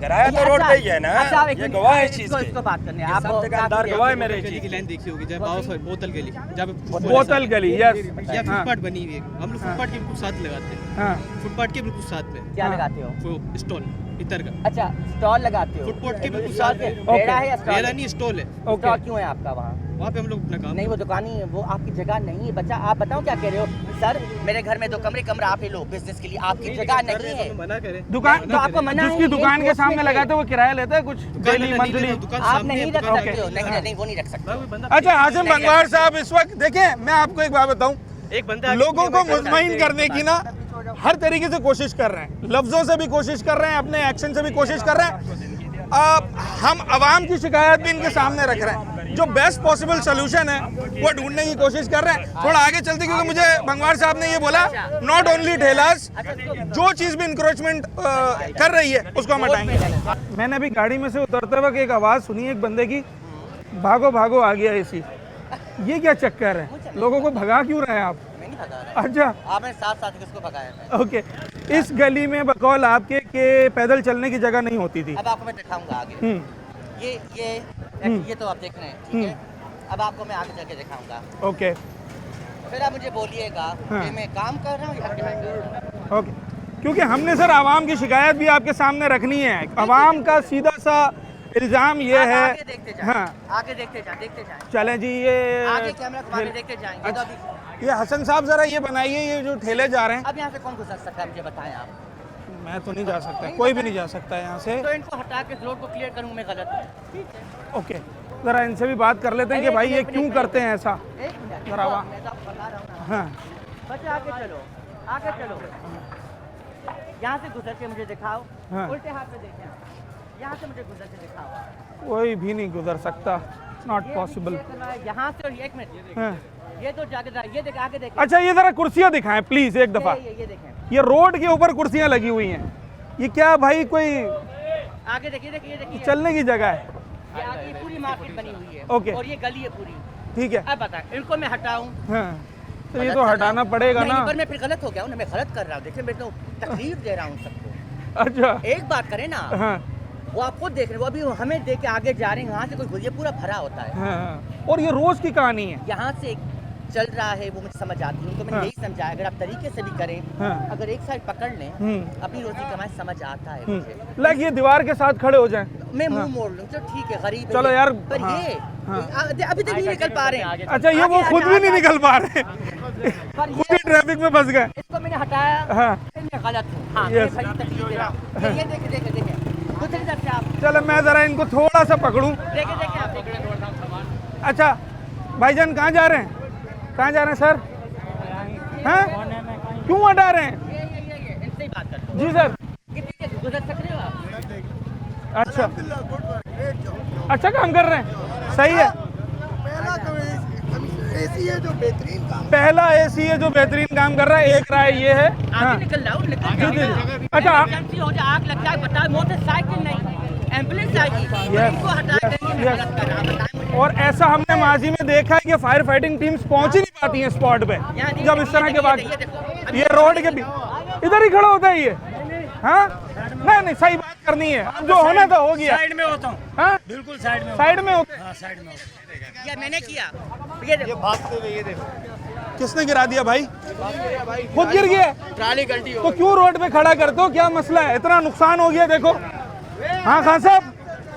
गिराया तो रोड अच्छा, पे ही है ना। अच्छा, आप एक ये मिनट, गवाह है इस चीज इसको के। बात करने ये आप सब दुकानदार गवाह है मेरे इस चीज की के। लाइन देखी होगी, जब आओ बोतल गली, जब बोतल गली, यस। या फुटपाथ बनी हुई है, हम लोग फुटपाथ के बिल्कुल साथ लगाते हैं, हाँ। फुटपाथ के बिल्कुल साथ में क्या लगाते हो? वो स्टॉल इतर का अच्छा स्टॉल लगाते हो फुटपाथ के बिल्कुल स्टॉल साथ पे में। रेड़ा है या स्टॉल मेरा है? नहीं स्टॉल है, स्टॉल क्यों है आपका वहाँ? वहाँ पे हम लोग अपना काम नहीं वो दुकान ही है, वो आपकी जगह नहीं है बच्चा। आप बताओ क्या कह रहे हो सर? मेरे घर में 2 कमरे, कमरा आप ही लो बिजनेस के लिए, आपकी जगह नहीं है। मना करें। दुकान तो आपको मना है, जिसकी ये दुकान के सामने enforcement लगाते हैं वो किराया लेता है कुछ डेली मंथली? दुकान आप सामने नहीं है, रख दुकान सकते हो, नहीं नहीं वो नहीं रख सकते। अच्छा हाशिम बंगवार साहब, इस वक्त देखें मैं आपको एक बात बताऊं, एक बंदा लोगों को मुतमईन करने की ना हर तरीके से कोशिश कर रहे हैं, लफ्जों से भी कोशिश कर रहे हैं, अपने एक्शन से भी कोशिश कर रहे हैं। हम अवाम की शिकायत भी इनके सामने रख रहे हैं, जो बेस्ट पॉसिबल सोल्यूशन है वो ढूंढने की कोशिश कर रहे हैं। थोड़ा आगे चलते, क्योंकि मुझे बंगवार साहब ने ये बोला नॉट ओनली ठेलास, जो चीज़ भी इंक्रोचमेंट कर रही है उसको हम हटाएंगे। मैंने अभी गाड़ी में से उतरते वक्त एक आवाज़ सुनी एक बंदे की, भागो भागो आ गया एसी। ये क्या चक्कर है, लोगों को भगा क्यों रहे हैं आप? मैं नहीं भगा रहा। अच्छा आपने साथ किसको भगाया मैं? ओके, इस गली में बकौल आपके के पैदल चलने की जगह नहीं होती थी। अब आपको मैं दिखाऊंगा आगे। ये तो आप देख रहे हैं, ठीक है? अब आपको मैं आगे जाके दिखाऊंगा। ओके फिर आप मुझे बोलिएगा कि मैं काम कर रहा हूँ या क्या? ओके, क्योंकि हमने सर आवाम की शिकायत भी आपके सामने रखनी है। आवाम का सीधा सा इल्ज़ाम ये आप है, आगे देखते जाएं, हाँ आगे देखते जाएं। चलें जी, ये आगे कैमरा घुमा के देखते जाएंगे तो अभी ये हसन साहब ज़रा ये बनाइए, ये जो ठेले जा रहे हैं। अब यहाँ से कौन गुजर सकता है मुझे बताएं आप? मैं तो नहीं जा सकता, कोई भी नहीं जा सकता है यहाँ से। तो इनको हटा के रोड को क्लियर करूँ मैं गलत? ओके, ज़रा इनसे भी बात कर लेते हैं कि भाई ये क्यों करते हैं ऐसा। एक मिनट, जरा वहाँ। मैं तो आपको बता रहा हूँ ना। हाँ बच्चा आगे चलो, आगे चलो। यहाँ से गुजर के मुझे दिखाओ, हाँ। उल्टे हाथ में देखें आप। यहाँ से मुझे गुजर के दिखाओ। कोई भी नहीं गुजर सकता, नॉट पॉसिबल। यहाँ से और एक मिनट, हाँ ये तो जाके ये देख, आगे देखें। अच्छा, ये ज़रा कुर्सियाँ दिखाएं प्लीज़ एक दफ़ा। ये देखें, ये रोड के ऊपर कुर्सियाँ लगी हुई हैं, ये क्या भाई कोई आगे देखिए, देखिए चलने की जगह है? ये आगे पूरी मार्केट बनी हुई है। ओके। और ये गली है पूरी। ठीक है, अब बताएं इनको मैं हटाऊं? हाँ तो ये तो हटाना पड़ेगा नहीं, ना। पर मैं फिर गलत हो गया हूँ ना, मैं गलत कर रहा हूँ। देखिए मैं तो तकलीफ दे रहा हूँ सबको। अच्छा एक बात करें ना, हाँ वो आप खुद देख रहे हो, वो अभी हमें देख के आगे जा रहे हैं, यहाँ से कोई ये पूरा भरा होता है। हाँ, और ये रोज़ की कहानी है। यहाँ से चल रहा है वो मुझे समझ आती है, उनको मैंने हाँ। यही समझाया अगर आप तरीके से भी करें, हाँ। अगर एक साइड पकड़ लें, अपनी रोजी कमाई समझ आता है मुझे। लाइक ये दीवार के साथ खड़े हो जाएं। मैं मुंह मोड़ लूँ तो ठीक है, गरीब है चलो ये। यार, पर हाँ, ये हाँ। अभी तक नहीं निकल पा रहे हैं। अच्छा, ये वो खुद भी नहीं निकल पा रहे, पर खुद ही ट्रैफिक में फंस गए। इसको मैंने हटाया, हाँ फिर मैं गलत हूँ। हाँ, Yes. मैं बड़ी तकलीफ दे रहा हूँ। ये देखे देखे देखे दूसरी तरफ से आप चलो मैं ज़रा इनको थोड़ा सा पकड़ूं। देखे देखे आप देख रहे हैं। अच्छा भाईजान कहाँ जा रहे हैं, कहाँ जा रहे हैं सर? हैं क्यों हटा रहे हैं? ये इनसे ही बात करते जी सर। कितनी देर गुजर सक रहे हो आप? अच्छा अच्छा काम कर रहे हैं, सही है। पहला तो एसी है जो बेहतरीन काम पहला एसी है जो बेहतरीन काम कर रहा है, एक राय ये है। हाँ आगे निकल जाओ, निकल जी, जाओ। जी। अच्छा, इमरजेंसी हो जाए, आग लग जाए, बताओ, मोटरसाइकिल नहीं, एम्बुलेंस आएगी, Yes. इनको हटा देंगे, मैं Yes. गलत कर रहा हूं, बताएं मुझे। और ऐसा हमने माजी में देखा है कि फायर फाइटिंग टीम्स पहुंच ही नहीं पाती हैं स्पॉट पे यहाँ देखिए, जब इस तरह के बाद। ये देखो, ये रोड के भी इधर ही खड़ा होता है ये। हाँ नहीं नहीं, सही बात करनी है, अब जो होना था हो गया। साइड में होता हूँ, हाँ बिल्कुल साइड में साइड में होते हैं। हाँ साइड में होता ये मैंने किया, ये देखो, भागते हुए ये देखो किसने गिरा दिया भाई? खुद गिर गया। ट्राली गलती तो क्यों रोड पे खड़ा करते हो, क्या मसला है? इतना नुकसान हो गया देखो। हाँ खान साहब।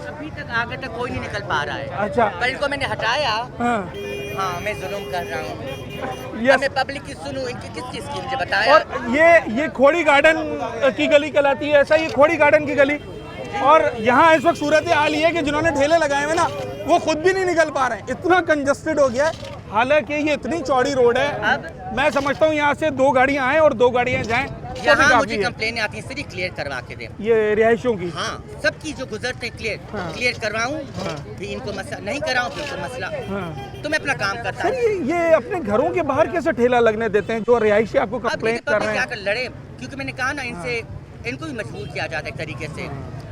अभी तक आगे तक कोई नहीं निकल पा रहा है। अच्छा पर इनको मैंने हटाया। हाँ हाँ, मैं जुल्म कर रहा हूँ। यस। मैं पब्लिक की सुनूं, इनकी किस चीज़ की मुझे बताया। और ये खोड़ी गार्डन की गली कहलाती है, ऐसा ये खोड़ी गार्डन की गली। और यहाँ इस वक्त सूरत हाल ये है कि जिन्होंने ठेले लगाए हुए ना वो खुद भी नहीं निकल पा रहे हैं, इतना कंजस्टेड हो गया है। हालांकि ये इतनी चौड़ी रोड है, मैं समझता हूँ यहाँ से 2 गाड़ियाँ आए और 2 गाड़ियाँ जाएं तो भी यहाँ काफी मुझे है। कंप्लेन आती है, सिर्फ क्लियर करवा के दें। ये रिहायशों की। हाँ, सबकी जो गुजरते हैं क्लियर करवाऊँ, फिर इनको मसला नहीं कराऊँ, फिर इनको मसला, हाँ। तो मैं अपना काम करता सर हूँ। ये अपने घरों के बाहर कैसे ठेला लगने देते हैं जो रिहायशी आपको अब कंप्लेन देखिए कर पब्लिक रहे क्या हैं? कर लड़े, क्योंकि मैंने कहा ना इनसे, इनको भी मजबूर किया जाता है एक तरीके से।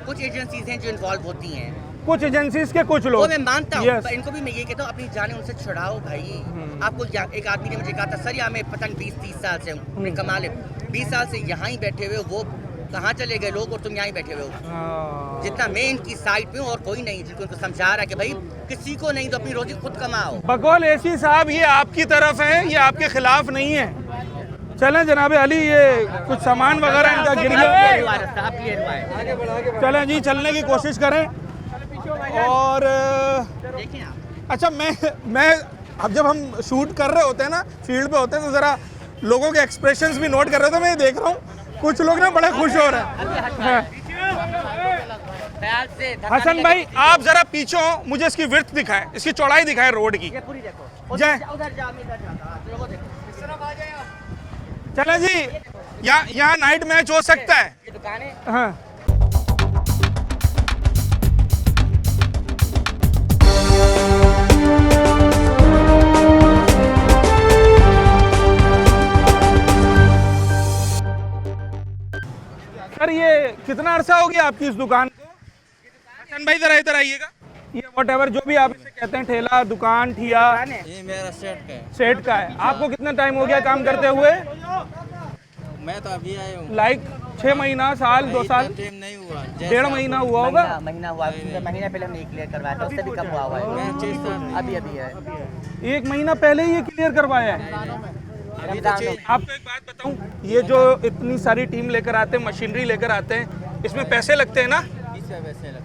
कुछ एजेंसीज हैं जो इन्वॉल्व होती हैं, कुछ एजेंसीज के कुछ वो लोग। मैं मानता हूँ, Yes. पर इनको भी मैं ये कहता हूँ अपनी जाने उनसे छुड़ाओ भाई। आपको एक आदमी ने मुझे कहा था, सर यहाँ मैं पता नहीं 20-30 साल से हूँ, मैं कमा ले 20 साल से यहाँ ही बैठे हुए हो, वो कहाँ चले गए लोग और तुम यहाँ ही बैठे हुए हो। हाँ। जितना मैं इनकी साइड पे हूँ और कोई नहीं, जिनको इनको समझा रहा है कि भाई किसी को नहीं तो अपनी रोजी खुद कमाओ। बकौल एसी साहब ये आपकी तरफ है, ये आपके खिलाफ नहीं है। चलें जनाब अली, ये कुछ सामान वगैरह इनका गिर गया। चलें जी, चलने की कोशिश करें। और अच्छा, मैं अब जब हम शूट कर रहे होते हैं ना, फील्ड पे होते हैं, तो ज़रा लोगों के एक्सप्रेशंस भी नोट कर रहे थे। मैं ये देख रहा हूँ कुछ लोग ना बड़े खुश हो रहे हैं। हसन भाई, आप जरा पीछे हो, मुझे इसकी विड्थ दिखाएं, इसकी चौड़ाई दिखाएं रोड की। जय चलें जी, यहाँ नाइट मैच हो सकता है। ये दुकान है। हाँ, सर ये कितना अरसा हो गया आपकी इस दुकान को? हसन भाई जरा इधर आइएगा। ये व्हाटएवर जो भी आप इसे कहते हैं, ठेला, दुकान, ठिया, ये मेरा सेट का है। सेट का है। आपको कितना टाइम हो गया काम करते हुए? मैं तो अभी आया हूँ। लाइक 6 महीना, साल, 2 साल, टाइम नहीं हुआ। 1.5 महीना हुआ होगा। महीना हुआ, महीना पहले हमने क्लियर करवाया था, उससे भी कम हुआ हुआ है। अभी है 1 महीना पहले ही ये क्लियर करवाया है। आपको एक बात बताऊं, ये जो इतनी सारी टीम लेकर आते हैं, मशीनरी लेकर आते हैं, इसमें पैसे लगते हैं ना?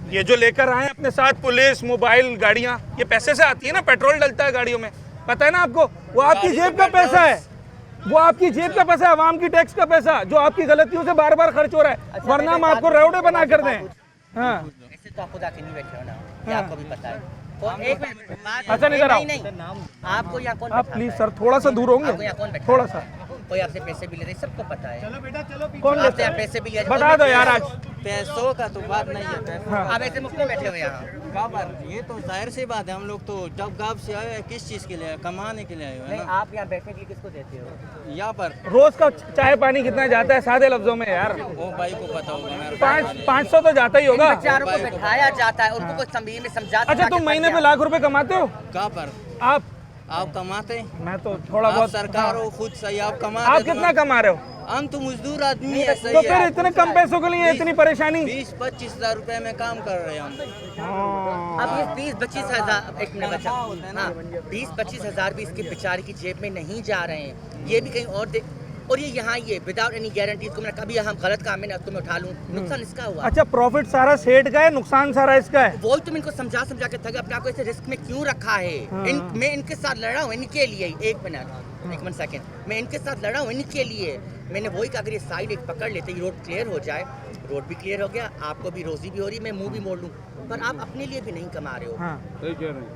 ये जो लेकर आए अपने साथ पुलिस, मोबाइल, गाड़ियां, ये पैसे से आती है ना? पेट्रोल डलता है गाड़ियों में, पता है ना आपको? वो आपकी जेब का पैसा है, वो आपकी जेब का पैसा है, आवाम की टैक्स का पैसा, जो आपकी गलतियों से बार बार खर्च हो रहा है। वरना हम आपको रोडे बना कर दें। हाँ, ऐसे तो आपको जाके नहीं बैठे हो ना, ये आपको भी पता है। और एक मिनट, अच्छा इधर आओ। आपको यहाँ कौन आप प्लीज सर थोड़ा सा दूर आपको होंगे, यहाँ कौन बैठा थोड़ा सा। कोई आपसे पैसे भी ले रहे, सबको पता है। कौन आपसे लेता है? पैसे भी ले, बता दो यार आज। पैसों का तो बात नहीं है। हाँ। आप ऐसे मुफ्त में बैठे हुए यहाँ। ये तो जाहिर सी बात है, हम लोग तो जब गाँव से आए हैं, किस चीज़ के लिए आए? कमाने के लिए आए हो, है नहीं, ना? आप यहाँ बैठने के लिए किसको देते हो? यहाँ पर रोज का चाय पानी कितना जाता है सादे लफ्जों में यार? वो भाई को पता होगा। मेरे 500 तो जाता ही होगा। चारों को बैठाया जाता है, उनको कुछ तमीर में समझा। अच्छा, तुम महीने पे लाख रुपए कमाते हो? कहाँ पर आप कमाते हैं? मैं तो थोड़ा आप बहुत। सरकार हो, खुद सही आप कमाते। आप कितना कमा रहे हो? हम तो मजदूर आदमी है, सही तो है। फिर इतने कम पैसों के लिए इतनी परेशानी? 20-25 हज़ार रुपए में काम कर रहे हैं हम। अब ये 20-25 हज़ार, एक मिनट बचा, हाँ, 20-25 हज़ार भी इसके बेचारे की जेब में नहीं जा रहे हैं, ये भी कहीं और दे। और ये यहाँ ये विदाउट एनी गारंटी, इसको मैं कभी हम गलत काम में ना उसको मैं उठा लूँ, नुकसान इसका हुआ। अच्छा, प्रॉफिट सारा सेठ का है, नुकसान सारा इसका है? वो तुम इनको समझा के थके, अपने आप को ऐसे रिस्क में क्यों रखा है? मैं इनके साथ लड़ रहा हूँ इनके लिए। एक मिनट सेकंड, मैं इनके साथ लड़ा हूँ इनके लिए। मैंने वही कहा, अगर ये साइड एक पकड़ लेते, ये रोड क्लियर हो जाए, रोड भी क्लियर हो गया, आपको भी रोजी भी हो रही, मैं मुंह भी मोड़ लूँ। पर आप अपने लिए भी नहीं कमा रहे हो। हाँ।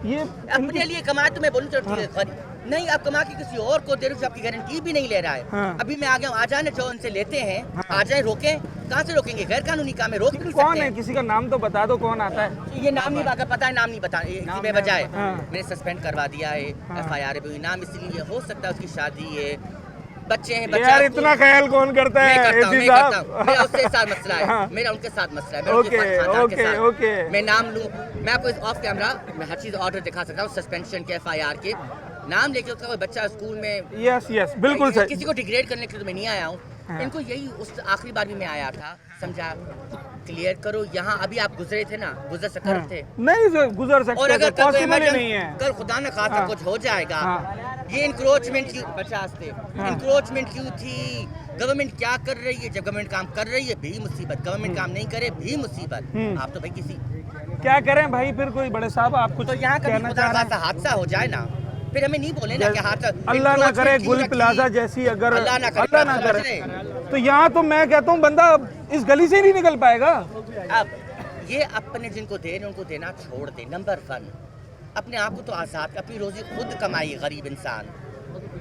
ये अपने लिए कमाए तो मैं बोलूँ चलो ठीक है, नहीं आप कमा के किसी और को दे रहे हो, आपकी गारंटी भी नहीं ले रहा है। हाँ। अभी मैं आ गया हूँ, आ जाए जो उनसे लेते हैं, आ जाए, रोकें। कहाँ से रोकेंगे? गैर कानूनी काम है, रोक भी नहीं कौन सकते है? हैं। किसी का नाम तो बता दो, कौन आता है? ये नाम नहीं अगर पता है, नाम नहीं बता, इसी बेवजह है। हाँ। मैंने सस्पेंड करवा दिया है, FIR भी हुई, नाम इसलिए हो सकता है उसकी शादी है, बच्चे हैं, बच्चा यार स्कूल- इतना ख्याल कौन करता मैं है? करता हूँ, एसी मैं साहब। करता हूँ। मेरा उसके साथ मसला है, हाँ। मेरा उनके साथ मसला है, मेरा ओके, उनके खानदान के ओके, साथ। ओके। मैं नाम लूँ, मैं आपको ऑफ कैमरा मैं हर चीज़ ऑर्डर दिखा सकता हूँ, सस्पेंशन के, FIR के नाम लेके उसका कोई बच्चा स्कूल में। यस यस, बिल्कुल सही। किसी को डिग्रेड करने के लिए तो मैं नहीं आया हूँ। हाँ। इनको यही उस आखिरी बार भी मैं आया था, समझा, क्लियर करो। यहाँ अभी आप गुजरे थे ना, गुजर सकते हाँ। थे। नहीं सर, गुजर और सकते, अगर कल पॉसिबल ही नहीं है। कल खुदा न खासा हाँ। कुछ हो जाएगा, हाँ। ये इंक्रोचमेंट की 50 थे, हाँ। इंक्रोचमेंट क्यों थी? गवर्नमेंट क्या कर रही है? जब गवर्नमेंट काम कर रही है भी मुसीबत, गवर्नमेंट काम नहीं करे भी मुसीबत। आप तो भाई किसी क्या करें भाई, फिर कोई बड़े साहब आप कुछ तो यहाँ कभी कहना खुदा चाह न रहे हैं? खासा हादसा हो जाए ना, फिर हमें नहीं बोले ना कि हादसा। अल्लाह ना करे, encroachment गुल क्यों प्लाजा रखी? जैसी अगर अल्लाह ना करे, अल्लाह ना आप समझ करे, रहे? तो यहाँ तो मैं कहता हूँ बंदा इस गली से ही नहीं निकल पाएगा। अब ये अपने जिनको दे रहे हैं उनको देना छोड़ दे। नंबर 1, अपने आप को तो आज़ाद, अपनी रोजी खुद कमाई। गरीब इंसान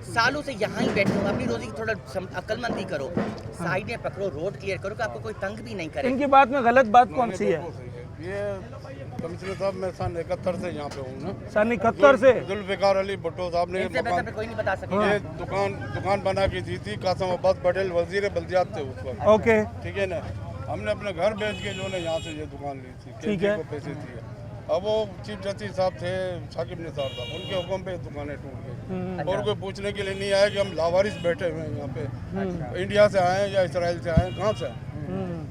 सालों से यहाँ ही बैठे हो, अपनी रोजी की थोड़ा अक्लमंदी करो, साइड में पकड़ो, रोड क्लियर करो कि आपको कोई तंग भी नहीं करे। इनकी बात में गलत बात कौन सी है? ये कमिश्नर साहब, मैं सन 71 से यहाँ पे हूँ ना। सन 71 से? जुल्फ़िकार अली भुट्टो साहब ने इनसे बेहतर पे कोई नहीं बता सकेगा। ये दुकान बना के दी थी। कासिम अब्बास पटेल वजीर बल्दियात थे उस वक्त, ओके, ठीक है ना। हमने अपना घर बेच के जो है यहाँ से ये दुकान ली थी, ठीक KG है। को पैसे दिए। अब वो चीफ जस्टिस साहब थे, साकिब निसार साहब, उनके हुक्म पे दुकानें टूट गई। और कोई पूछने के लिए नहीं आया कि हम लावारिस बैठे हुए हैं यहाँ पे, इंडिया से आए हैं या इसराइल से आए हैं, कहाँ से आए?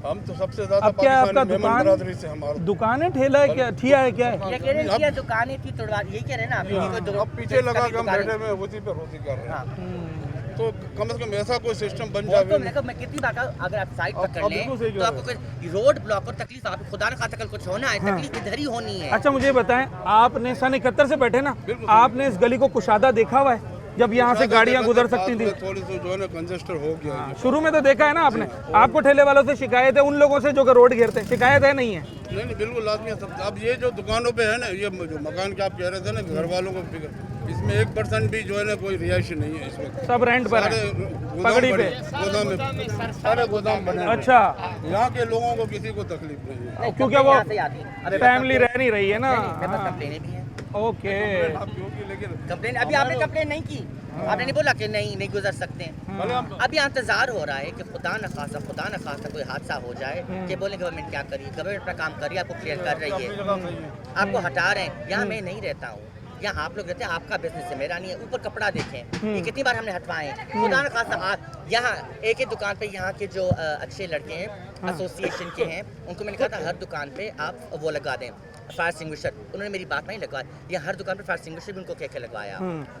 हम तो सबसे ज्यादा अब क्या है आपका पाकिस्तानी मेहमान दुकान? बरादरी से हमारा दुकान है, ठेला है, क्या ठिया है, क्या है? ये कह रहे हैं दुकानें थी तोड़वा, यही कह रहे हैं ना आप। अब पीछे लगा के हम बैठे हुए उसी पे रोटी कर रहे हैं। तो कम से कम ऐसा कोई सिस्टम बन वो जाए। तो देखो, मैं कितनी बार कहूं, अगर आप साइड पकड़ अब लें बिल्कुल सही तो कह आपको कोई रोड ब्लॉक और तकलीफ, आप खुदा ना खासा कल कुछ होना है, तकलीफ इधर ही होनी है। अच्छा मुझे बताएं, आपने सन 71 से बैठे ना, आपने इस गली को कुशादा देखा हुआ है जब यहाँ से गाड़ियाँ गुजर सकती थी? थोड़ी सी जो है ना कंजेस्टर हो गया है। शुरू में तो देखा है ना आपने, आपको ठेले वालों से शिकायत है, उन लोगों से जो कि रोड घेरते हैं, शिकायत है नहीं है? नहीं बिल्कुल लाजमी है सब। अब ये जो दुकानों पे है ना, ये जो मकान के आप कह रहे थे ना घर वालों को फिक्र, इसमें 1% भी जो है ना कोई रिहायशी नहीं है इस वक्त। सब रेंट पर सारे है गोदाम पगड़ी बने, पे। गोदाम में सारे गोदाम बने हैं। अच्छा, यहाँ के लोगों को किसी को तकलीफ नहीं है। क्योंकि वो यहाँ से आती है। अबे फैमिली रह नहीं रही है ना। मेरे पास कंप्लेनें भी हैं। ओके, आप क्योंकि लेकिन कंप्लेन अभी आपने कंप्लेन नहीं की, आपने नहीं बोला कि नहीं गुजर सकते हैं। अभी इंतजार हो रहा है कि खुदा न खासा कोई हादसा हो जाए कि बोले गवर्नमेंट क्या करी, गवर्नमेंट अपना काम करिए, आपको क्लियर कर रही है, आपको हटा रहे हैं। यहाँ मैं नहीं रहता हूँ, यहाँ आप लोग रहते हैं, आपका बिजनेस है, मेरा नहीं है। ऊपर कपड़ा देखें, ये कितनी बार हमने हटवाए हैं। खुदा न खासा आप यहाँ एक ही दुकान पे यहाँ के जो अच्छे लड़के हैं एसोसिएशन के हैं, उनको मैंने कहा था हर दुकान पे आप वो लगा दें फायर एक्सटिंग्विशर, उन्होंने मेरी बात नहीं लगवाई। ये हर दुकान पे फायर एक्सटिंग्विशर भी उनको कह लगवाया,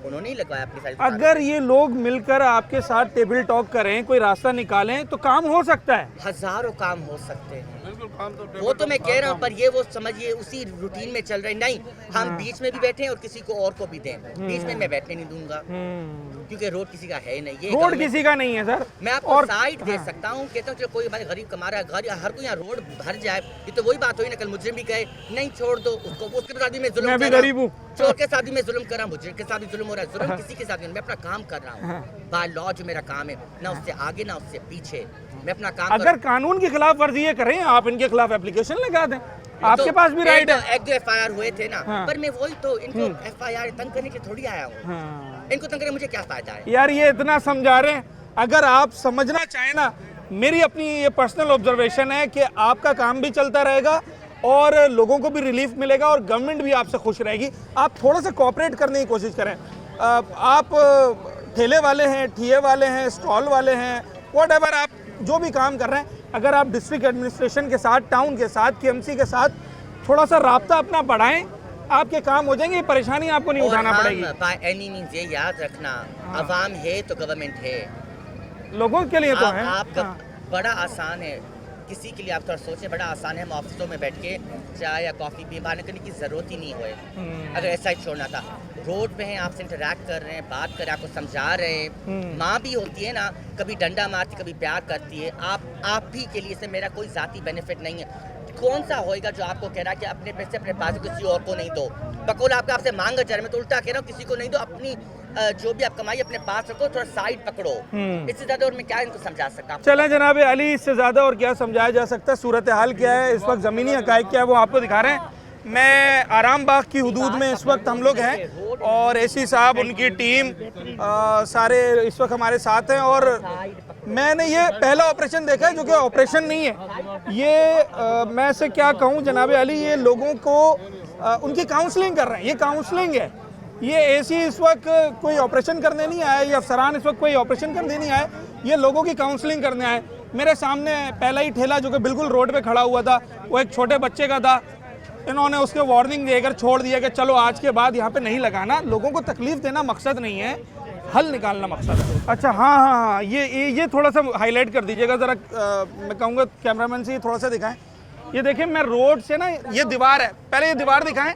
उन्होंने ही लगवाया अपनी सारी दुकान अगर ये लोग मिलकर आपके साथ टेबल टॉक करें, कोई रास्ता निकालें तो काम हो सकता है। पे। हजारों काम हो सकते हैं, बिल्कुल काम तो वो तो मैं कह रहा हूँ, पर ये वो समझिए उसी रूटीन में चल रहे नहीं। हम बीच में भी बैठे हैं और किसी को और को भी दें, बीच में मैं बैठने नहीं दूंगा क्योंकि रोड किसी का है नहीं। ये रोड government- किसी का नहीं है सर। मैं आपको साइड दे सकता हूँ, कहता हूँ चलो कोई हमारे गरीब कमा रहा है, हर कोई यहाँ रोड भर जाए। ये तो वही बात हुई ना, कल मुझे भी कहे नहीं छोड़ दो उसको, उसके साथ भी मैं जुल्म मैं भी कर रहा गरीब हूँ। चोर के साथ भी मैं जुल्म कर रहा हूँ, मुझे के साथ भी जुल्म हो रहा है, जुल्म किसी के साथ नहीं। मैं अपना काम कर रहा हूँ बाय लॉ, जो मेरा काम है, ना उससे आगे ना उससे पीछे, मैं अपना काम कर रहा अगर कानून की खिलाफ वर्जी ये करें, आप इनके खिलाफ एप्लीकेशन लगा दें, हूं। आपके तो पास भी राइट है। एक दो FIR हुए थे ना, हाँ। पर मैं वही तो इनको FIR तंग करने के थोड़ी आया हूँ। हाँ। इनको तंग करने मुझे क्या फायदा है? यार ये इतना समझा रहे हैं, अगर आप समझना चाहें ना, मेरी अपनी ये पर्सनल ऑब्जर्वेशन है कि आपका काम भी चलता रहेगा और लोगों को भी रिलीफ मिलेगा और गवर्नमेंट भी आपसे खुश रहेगी। आप थोड़ा सा कोऑपरेट करने की कोशिश करें। आप ठेले वाले हैं, ठिए वाले हैं, स्टॉल वाले हैं, व्हाटएवर आप जो भी काम कर रहे हैं, अगर आप डिस्ट्रिक्ट एडमिनिस्ट्रेशन के साथ, टाउन के साथ, KMC के साथ थोड़ा सा राब्ता अपना बढ़ाएं, आपके काम हो जाएंगे, ये परेशानी आपको नहीं उठाना पड़ेगी। बाय एनी मींस ये याद रखना, अवाम है तो गवर्नमेंट है। लोगों के लिए तो है। आप हाँ। बड़ा आसान है किसी के लिए, आप थोड़ा सोचें, बड़ा आसान है हम ऑफिसों में बैठ के चाय या कॉफ़ी पी बात करने की ज़रूरत ही नहीं होए। अगर ऐसा ही छोड़ना था, रोड पे हैं, आपसे इंटरेक्ट कर रहे हैं, बात कर रहे हैं, आपको समझा रहे हैं। माँ भी होती है ना, कभी डंडा मारती, कभी प्यार करती है। आप भी के लिए से मेरा कोई ज़ाती बेनिफिट नहीं है। कौन सा होएगा जो आपको कह रहा है कि अपने पैसे अपने पास किसी और को नहीं दो? बकौल आपसे मांग जा रहे, मैं तो उल्टा कह रहा हूँ, किसी को नहीं दो, अपनी जो भी आप कमाई अपने पास रखो, थोड़ा साइड पकड़ो। इससे ज्यादा और मैं क्या इनको समझा सकता हूँ? चलें जनाब अली, इससे ज़्यादा और क्या समझाया जा सकता है? सूरत हाल क्या है इस वक्त, ज़मीनी हक़ाइक़ क्या है, वो आपको दिखा रहे हैं। मैं आराम बाग की हुदूद में इस वक्त हम लोग हैं और AC साहब, उनकी टीम सारे इस वक्त हमारे साथ हैं। और मैंने ये पहला ऑपरेशन देखा है जो कि ऑपरेशन नहीं है। ये मैं से क्या कहूँ जनाब अली, ये लोगों को उनकी काउंसलिंग कर रहे हैं, ये काउंसलिंग है। ये AC इस वक्त कोई ऑपरेशन करने नहीं आया, ये अफसरान इस वक्त कोई ऑपरेशन करने नहीं आए, ये लोगों की काउंसलिंग करने आए। मेरे सामने पहला ही ठेला जो कि बिल्कुल रोड पे खड़ा हुआ था, वो एक छोटे बच्चे का था। इन्होंने उसके वार्निंग देकर छोड़ दिया कि चलो आज के बाद यहाँ पे नहीं लगाना। लोगों को तकलीफ देना मकसद नहीं है, हल निकालना मकसद है। अच्छा हाँ, ये थोड़ा सा हाईलाइट कर दीजिएगा ज़रा। मैं कहूँगा कैमरामैन से ये थोड़ा सा दिखाएं। ये देखिए, मैं रोड से ना, ये दीवार है, पहले ये दीवार दिखाएं,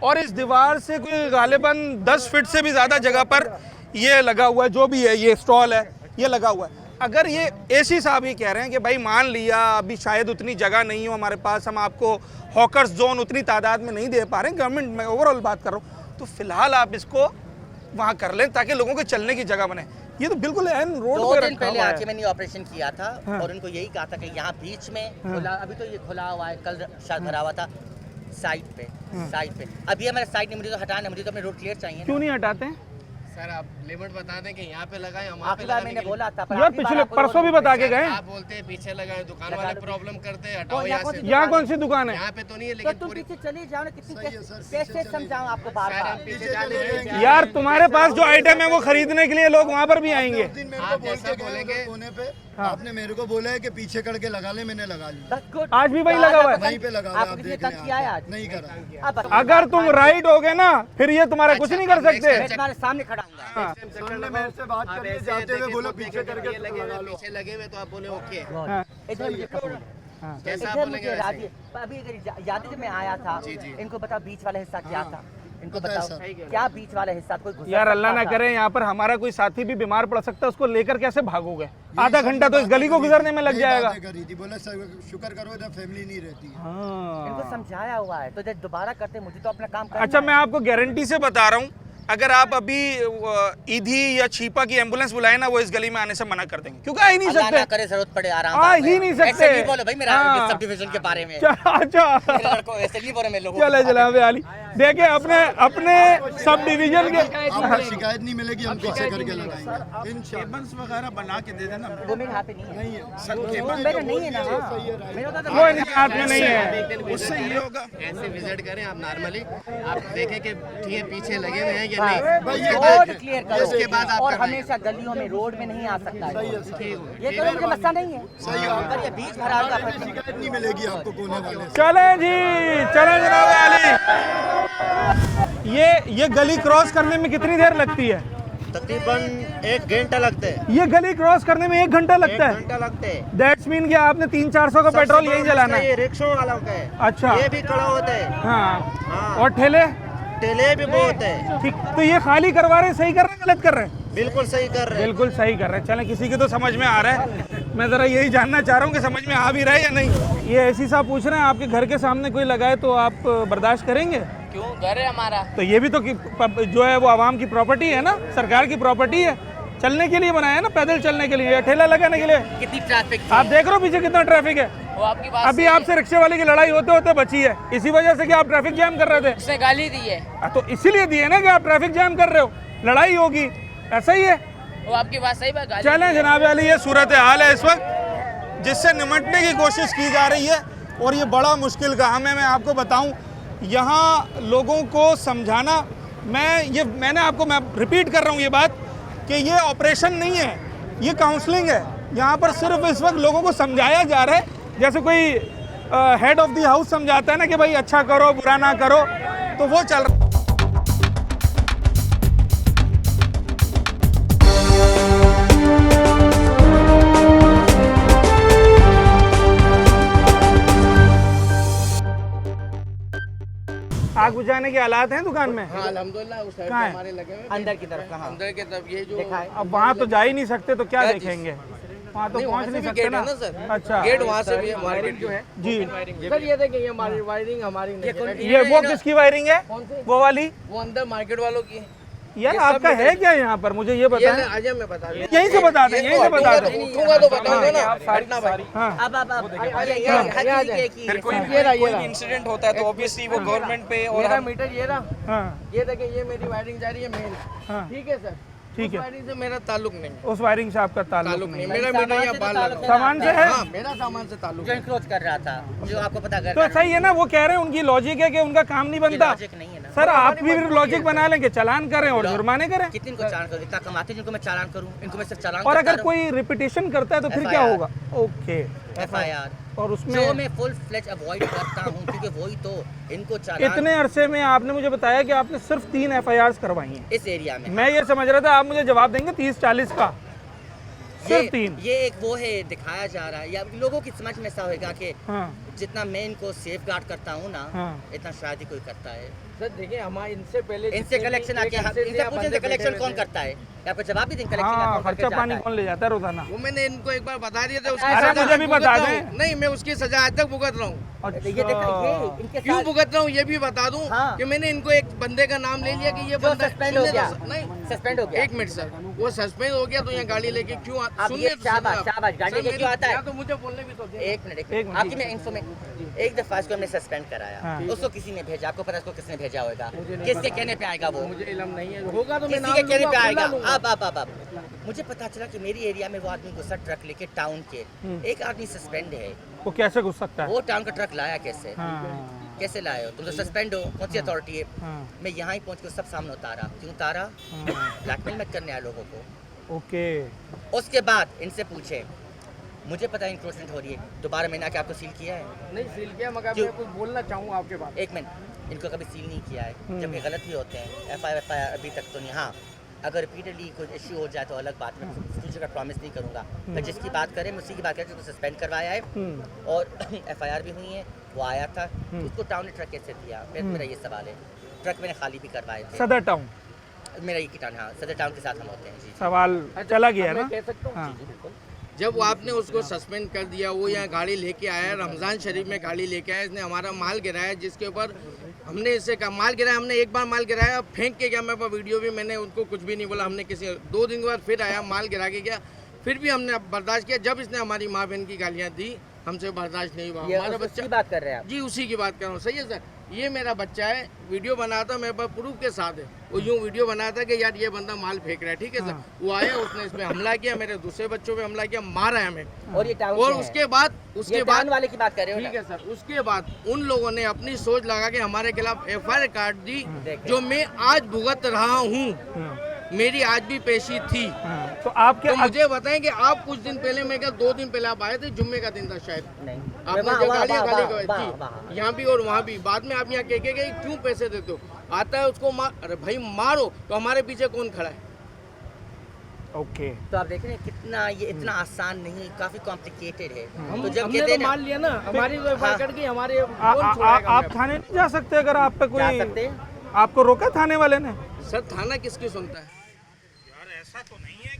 और इस दीवार से कोई गालिबन 10 फीट से भी ज़्यादा जगह पर ये लगा हुआ है, जो भी है, ये स्टॉल है, ये लगा हुआ है। अगर ये AC साहब ही कह रहे हैं कि भाई मान लिया अभी शायद उतनी जगह नहीं हो हमारे पास, हम आपको हॉकर्स जोन उतनी तादाद में नहीं दे पा रहे हैं, गवर्नमेंट में ओवरऑल बात कर रहा हूँ, तो फिलहाल आप इसको वहाँ कर लें ताकि लोगों के चलने की जगह बने। ये तो बिल्कुल एन रोड 2 पे दिन रखा पहले हुआ है। आके मैंने ऑपरेशन किया था और उनको यही कहा था कि यहाँ बीच में खुला, अभी तो ये खुला हुआ है, कल शायद भरा हुआ था साइड पे। अभी हमारे साइड नहीं, मुझे तो हटाना, मुझे तो अपने रोड क्लियर चाहिए। क्यों नहीं हटाते हैं सर? आप लिमिट बता दें कि यहाँ पे लगाएं, हम वहाँ आखिरी पे बार लगाने मैंने के बोला था, पर यार? आखिरी बार पिछले आपको परसों भी बता के गए। आप बोलते हैं पीछे लगाएं, दुकान वाले प्रॉब्लम करते हैं, हटाओ यहाँ से। यहाँ कौन सी दुकान है? यहाँ पे तो नहीं है, तो लेकिन तुम पूरी पीछे चले जाओ ना, कितनी कैसे समझाऊं आपको बार बार? पीछे जाने यार तुम्हारे पास जो आइटम है वो खरीदने के लिए लोग वहाँ पर भी आएंगे। आप जैसा बोलेंगे आपने मेरे को बोला है कि पीछे करके लगा ले, मैंने लगा लिया। That's good. आज भी वही लगा हुआ है। वहीं पे लगा हुआ है, आप आप किसी देख ने लें, तंग किया है आज? नहीं करा। आप अगर तुम राइट हो गए ना फिर ये तुम्हारा कुछ नहीं कर सकते। मैं तुम्हारे सामने खड़ा हूँ। हाँ, सामने मेरे से बात करके जाते हुए बोला पीछे करके लगा लो। पीछे लगे हुए तो आप बोले ओके। हाँ, इधर मुझे कबूल हाँ। कैसा आप इधर बोलेंगे मुझे वैसे? राजी अभी अगर याद है जब मैं आया था इनको बताओ बीच वाला हिस्सा क्या था, इनको पता है बताओ सर। क्या बीच वाला हिस्सा कोई घुसा यार अल्लाह ना सकता था? करे यहाँ पर हमारा कोई साथी भी बीमार पड़ सकता है, उसको लेकर कैसे भागोगे? आधा घंटा तो इस गली को गुजरने में लग जाएगा। करी थी, बोला शुक्र करो इधर फैमिली नहीं रहती है। हाँ। इनको समझाया हुआ है तो जब दोबारा करते मुझे तो अपना काम करना अच्छा है। मैं आपको गारंटी से बता रहा हूँ, अगर आप अभी ईधी या छीपा की एम्बुलेंस बुलाए ना, वो इस गली में आने से मना कर देंगे, क्योंकि आ ही नहीं अल्लाह ना सकते। करे जरूरत पड़े आराम आ बाद ही में। नहीं सकते। ऐसे नहीं बोलो भाई मेरा हाँ। सब डिवीजन के बारे में। अच्छा मेरे लड़कों ऐसे नहीं बोलो मेरे लोगों चले जनाब आली, देखिए अपने अपने सब डिवीजन के आपको शिकायत नहीं मिलेगी, हम पीछे करके लगाएंगे इंशाल्लाह। वगैरह बना के दे देना। वो मेरे हाथ पे नहीं है। वो मेरा नहीं है ना। मेरा तो वो इनके हाथ में नहीं है। उससे ये होगा। ऐसे विजिट करें आप नॉर्मली, आप देखें कि ठीक है पीछे लगे हुए हैं या नहीं। भाई ये रोड क्लियर करो उसके बाद आप और करना है। हमेशा गलियों में रोड में नहीं आ सकता है। ये तो मुझे मसला नहीं है। सही है। अगर ये बीच भरा होगा फिर शिकायत नहीं मिलेगी आपको कोने वाले से। चले जी, चले जनाब आली। ये गली क्रॉस करने में कितनी देर लगती है? तकरीबन 1 घंटा लगते है। ये गली क्रॉस करने में 1 घंटा लगता है। घंटा लगते है। दैट्स मीन कि आपने 300-400 का पेट्रोल यही जलाना है। ये रिक्शा वालों का है। अच्छा ये भी खड़ा होता है। हाँ, हाँ। और ठेले? ठेले भी बहुत है। ठीक, तो ये खाली करवा रहे हैं, सही कर रहे हैं गलत कर रहे हैं? बिल्कुल सही कर रहे हैं। बिल्कुल सही कर रहे हैं। चलें, किसी के तो समझ में आ रहा है, मैं ज़रा यही जानना चाह रहा हूँ कि समझ में आ भी रहा है या नहीं। ये ऐसी साहब पूछ रहे हैं आपके घर के सामने कोई लगाए तो आप बर्दाश्त करेंगे? क्यों घर है हमारा? तो ये भी तो जो है वो आवाम की प्रॉपर्टी है ना, सरकार की प्रॉपर्टी है, चलने के लिए बनाया है ना, पैदल चलने के लिए या ठेला लगाने के लिए। कितनी ट्रैफिक आप देख रहे हो पीछे कितना ट्रैफिक है। वो आपकी बात अभी आपसे रिक्शे वाले की लड़ाई होते होते बची है, इसी वजह से कि आप ट्रैफिक जाम कर रहे थे। उसने गाली दी है। तो इसीलिए दिए ना कि आप ट्रैफिक जाम कर रहे हो, लड़ाई होगी, ऐसा ही है। वो आपकी बात सही बात गाली चलें जनाब अली, ये सूरत हाल है इस वक्त जिससे निमटने की कोशिश की जा रही है, और ये बड़ा मुश्किल काम है। मैं आपको बताऊं, यहाँ लोगों को समझाना, मैंने आपको मैं रिपीट कर रहा हूँ ये बात कि ये ऑपरेशन नहीं है, ये काउंसलिंग है। यहाँ पर सिर्फ इस वक्त लोगों को समझाया जा रहा है, जैसे कोई हेड ऑफ द हाउस समझाता है ना कि भाई अच्छा करो बुरा ना करो, तो वो चल रहा है। आग बुझाने के हालात हैं दुकान में? हाँ अल्हम्दुलिल्लाह उस साइड कहाँ है? हमारे लगे हुए हैं। अंदर की तरफ कहाँ अंदर की तरफ ये जो दिखाए? अब वहाँ तो जा ही नहीं सकते, तो क्या देखेंगे? वहाँ तो पहुँच नहीं सकते ना। अच्छा, गेट वहाँ से भी है, मार्केट जो है। जी। सर ये देखिए ये हमारी वायरिंग हमारी नहीं है। ये वो किसकी वायरिंग है? वो वाली? वो अंदर मार्केट वालों की है। यार आपका है क्या यहाँ पर, मुझे ये बताएं। आजा मैं बता दूं। यहीं से बता दें, यहीं से बता दें। उठूंगा तो बताऊंगा ना। हटना भाई। हाँ, अब फिर कोई इंसिडेंट होता है तो ऑब्वियसली वो गवर्नमेंट पे और मेरा मीटर ये रहा, हाँ, ये देखिए ये मेरी वायरिंग जा रही है मेन। हाँ, ठीक है सर, ठीक है। उस वायरिंग से मेरा ताल्लुक नहीं है। उस वायरिंग से आपका ताल्लुक ताल्लुक नहीं नहीं, है। मेरा मीटर यहाँ बाहर लगा। सामान से है? हाँ मेरा सामान से ताल्लुक जो है। इंक्रोच कर रहा था, जो आपको पता कर तो सही है ना, वो कह रहे हैं उनकी लॉजिक है कि उनका काम नहीं बनता। लॉजिक नहीं है ना। सर आप भी लॉजिक बना लें कि चालान करें और जुर्माने करें। कितने को चालान करूँ? इतना कमाते हैं जिनको मैं चालान करूँ, इनको मैं सिर्फ चालान और करता अगर कोई रिपीटेशन करता है तो फिर क्या FIR होगा? ओके, FIR और उसमें जो मैं फुल फ्लेज अवॉइड करता हूँ क्योंकि वही तो इनको चालान इतने अरसे में आपने मुझे बताया कि आपने सिर्फ 3 FIRs करवाई हैं। इस एरिया में। मैं ये समझ रहा था आप मुझे जवाब देंगे 30-40 का, सिर्फ 3। ये एक वो है दिखाया जा रहा है, या लोगों की समझ में ऐसा होगा कि हाँ, जितना मैं इनको सेफ गार्ड करता हूँ ना, हाँ। इतना शायद ही कोई करता है। सर देखिए हमारे इनसे पहले इनसे कलेक्शन आके हम इनसे पूछे कलेक्शन कौन करता है, आपको जवाब भी दें कलेक्शन हाँ, कौन करके खर्चा जाता पानी है? कौन ले जाता है रोजाना? वो मैंने इनको एक बार बता दिया था। अरे सजा मुझे भी भुगत बता रहा दें। हूँ। नहीं मैं उसकी सजा आज तक भुगत रहा हूँ। ये देखा ये इनके क्यों साथ भुगत रहा हूँ ये भी बता दूं हाँ। कि मैंने इनको एक बंदे का नाम ले लिया कि ये जो बंदा सस्पेंड हो सुनने गया, तो- नहीं सस्पेंड हो गया। एक मिनट सर, वो सस्पेंड हो गया तो यहाँ गाड़ी लेके क्यों अब सुनने ये तो शाबाश, सुनो आप। शाबाश, गाड़ी सर, लेके मेरी- क्यों आता है? या तो मुझे बोलने भी तो दें। एक मिनट एक मिनट। आपकी मैं इन्फॉर्मेशन एक दफा इसको हमने सस्पेंड कराया, हाँ। उसको किसी ने भेजा, आपको पता है उसको किसने भेजा होगा? किसके कहने पे आएगा वो? मुझे इल्म नहीं है, होगा तो मैं किसी नाम के कहने पे लूंगा, आएगा। खुला लूंगा। अब मुझे पता चला कि मेरी एरिया में वो आदमी घुसा ट्रक लेके टाउन के, एक आदमी सस्पेंड है। वो कैसे घुस सकता है? वो टाउन का ट्रक लाया कैसे? हाँ, कैसे लाए हो तुम? तो सस्पेंड हो, कौन सी अथॉरिटी है? हाँ, मैं यहाँ ही पहुँच के सब सामने उतारा। क्यों उतारा? हाँ, ब्लैकमेल मत करने आए लोगों को। ओके। उसके बाद इनसे पूछे मुझे पता है इंक्रोचमेंट हो रही है, दोबारा मैंने आके आपको सील किया है? नहीं सील किया, मगर क्यों? मैं कुछ बोलना चाहूँगा आपके बात। एक मिनट, इनको कभी सील नहीं किया है, जब ये गलत भी होते हैं। FIR अभी तक तो नहीं। हाँ, अगर रिपीटेडली कोई इश्यू हो जाए तो अलग बात, मैं फ्यूचर का प्रॉमिस नहीं करूँगा। मैं जिसकी बात करें, मैं उसी की बात करें, जिसको सस्पेंड करवाया है और FIR भी हुई है। वो आया था, उसको टाउन ने ट्रक कैसे दिया? मेरा ये सवाल है। ट्रक मैंने खाली भी करवाए थे। सदर टाउन, मेरा ये किटान, हाँ सदर टाउन के साथ हम होते हैं जी। सवाल चला गया ना। कह सकता हूँ हाँ। जी बिल्कुल। जब आपने उसको सस्पेंड कर दिया, वो यहाँ गाड़ी लेके आया, रमज़ान शरीफ में गाड़ी लेके आया, इसने हमारा माल गिराया, जिसके ऊपर हमने इससे कहा माल गिराया, हमने एक बार माल गिराया, फेंक के गया। मेरे पास वीडियो भी, मैंने उनको कुछ भी नहीं बोला। हमने किसी 2 दिन के बाद फिर आया, माल गिरा के गया, फिर भी हमने बर्दाश्त किया। जब इसने हमारी माँ बहन की गालियाँ दी, हमसे बर्दाश्त नहीं हुआ। हमारा बच्चा, बात कर रहे हैं आप? जी उसी की बात कर रहा हूँ। सही है सर, ये मेरा बच्चा है, वीडियो बनाया था, मेरे पास प्रूफ के साथ है। वो यूँ वीडियो बनाया था कि यार ये बंदा माल फेंक रहा है, ठीक है सर। वो आया, उसने इस पे हमला किया, मेरे दूसरे बच्चों पे हमला किया, मारा है हमें। और ये टाउन और से है। उसके बाद वाले की बात कर रहे हो ठीक है सर, उसके बाद उन लोगों ने अपनी सोच लगा के हमारे खिलाफ FIR काट दी, जो मैं आज भुगत रहा हूँ। मेरी आज भी पेशी थी। तो आपके तो मुझे बताएं कि आप कुछ दिन पहले, मैं क्या 2 दिन पहले आप आए थे, जुम्मे का दिन था शायद, नहीं, आपने वहाँ- जो वहाँ- गाड़ियाँ वहाँ- खाली करवाई वहाँ- थी, वहाँ। यहाँ भी और वहाँ भी। बाद में आप यहाँ कह के गए क्यों पैसे देते हो? आता है उसको मार, अरे भाई मारो, तो हमारे पीछे कौन खड़ा है? ओके, तो आप देख रहे हैं कितना ये इतना आसान नहीं, काफी कॉम्प्लिकेटेड है। तो जब हमने कहते तो हैं मान लिया ना, हमारी तो FIR कट गई, हमारे आप थाने नहीं जा सकते अगर आप पे जा कोई सकते हैं। आपको रोका थाने वाले ने सर थाना किसकी सुनता है?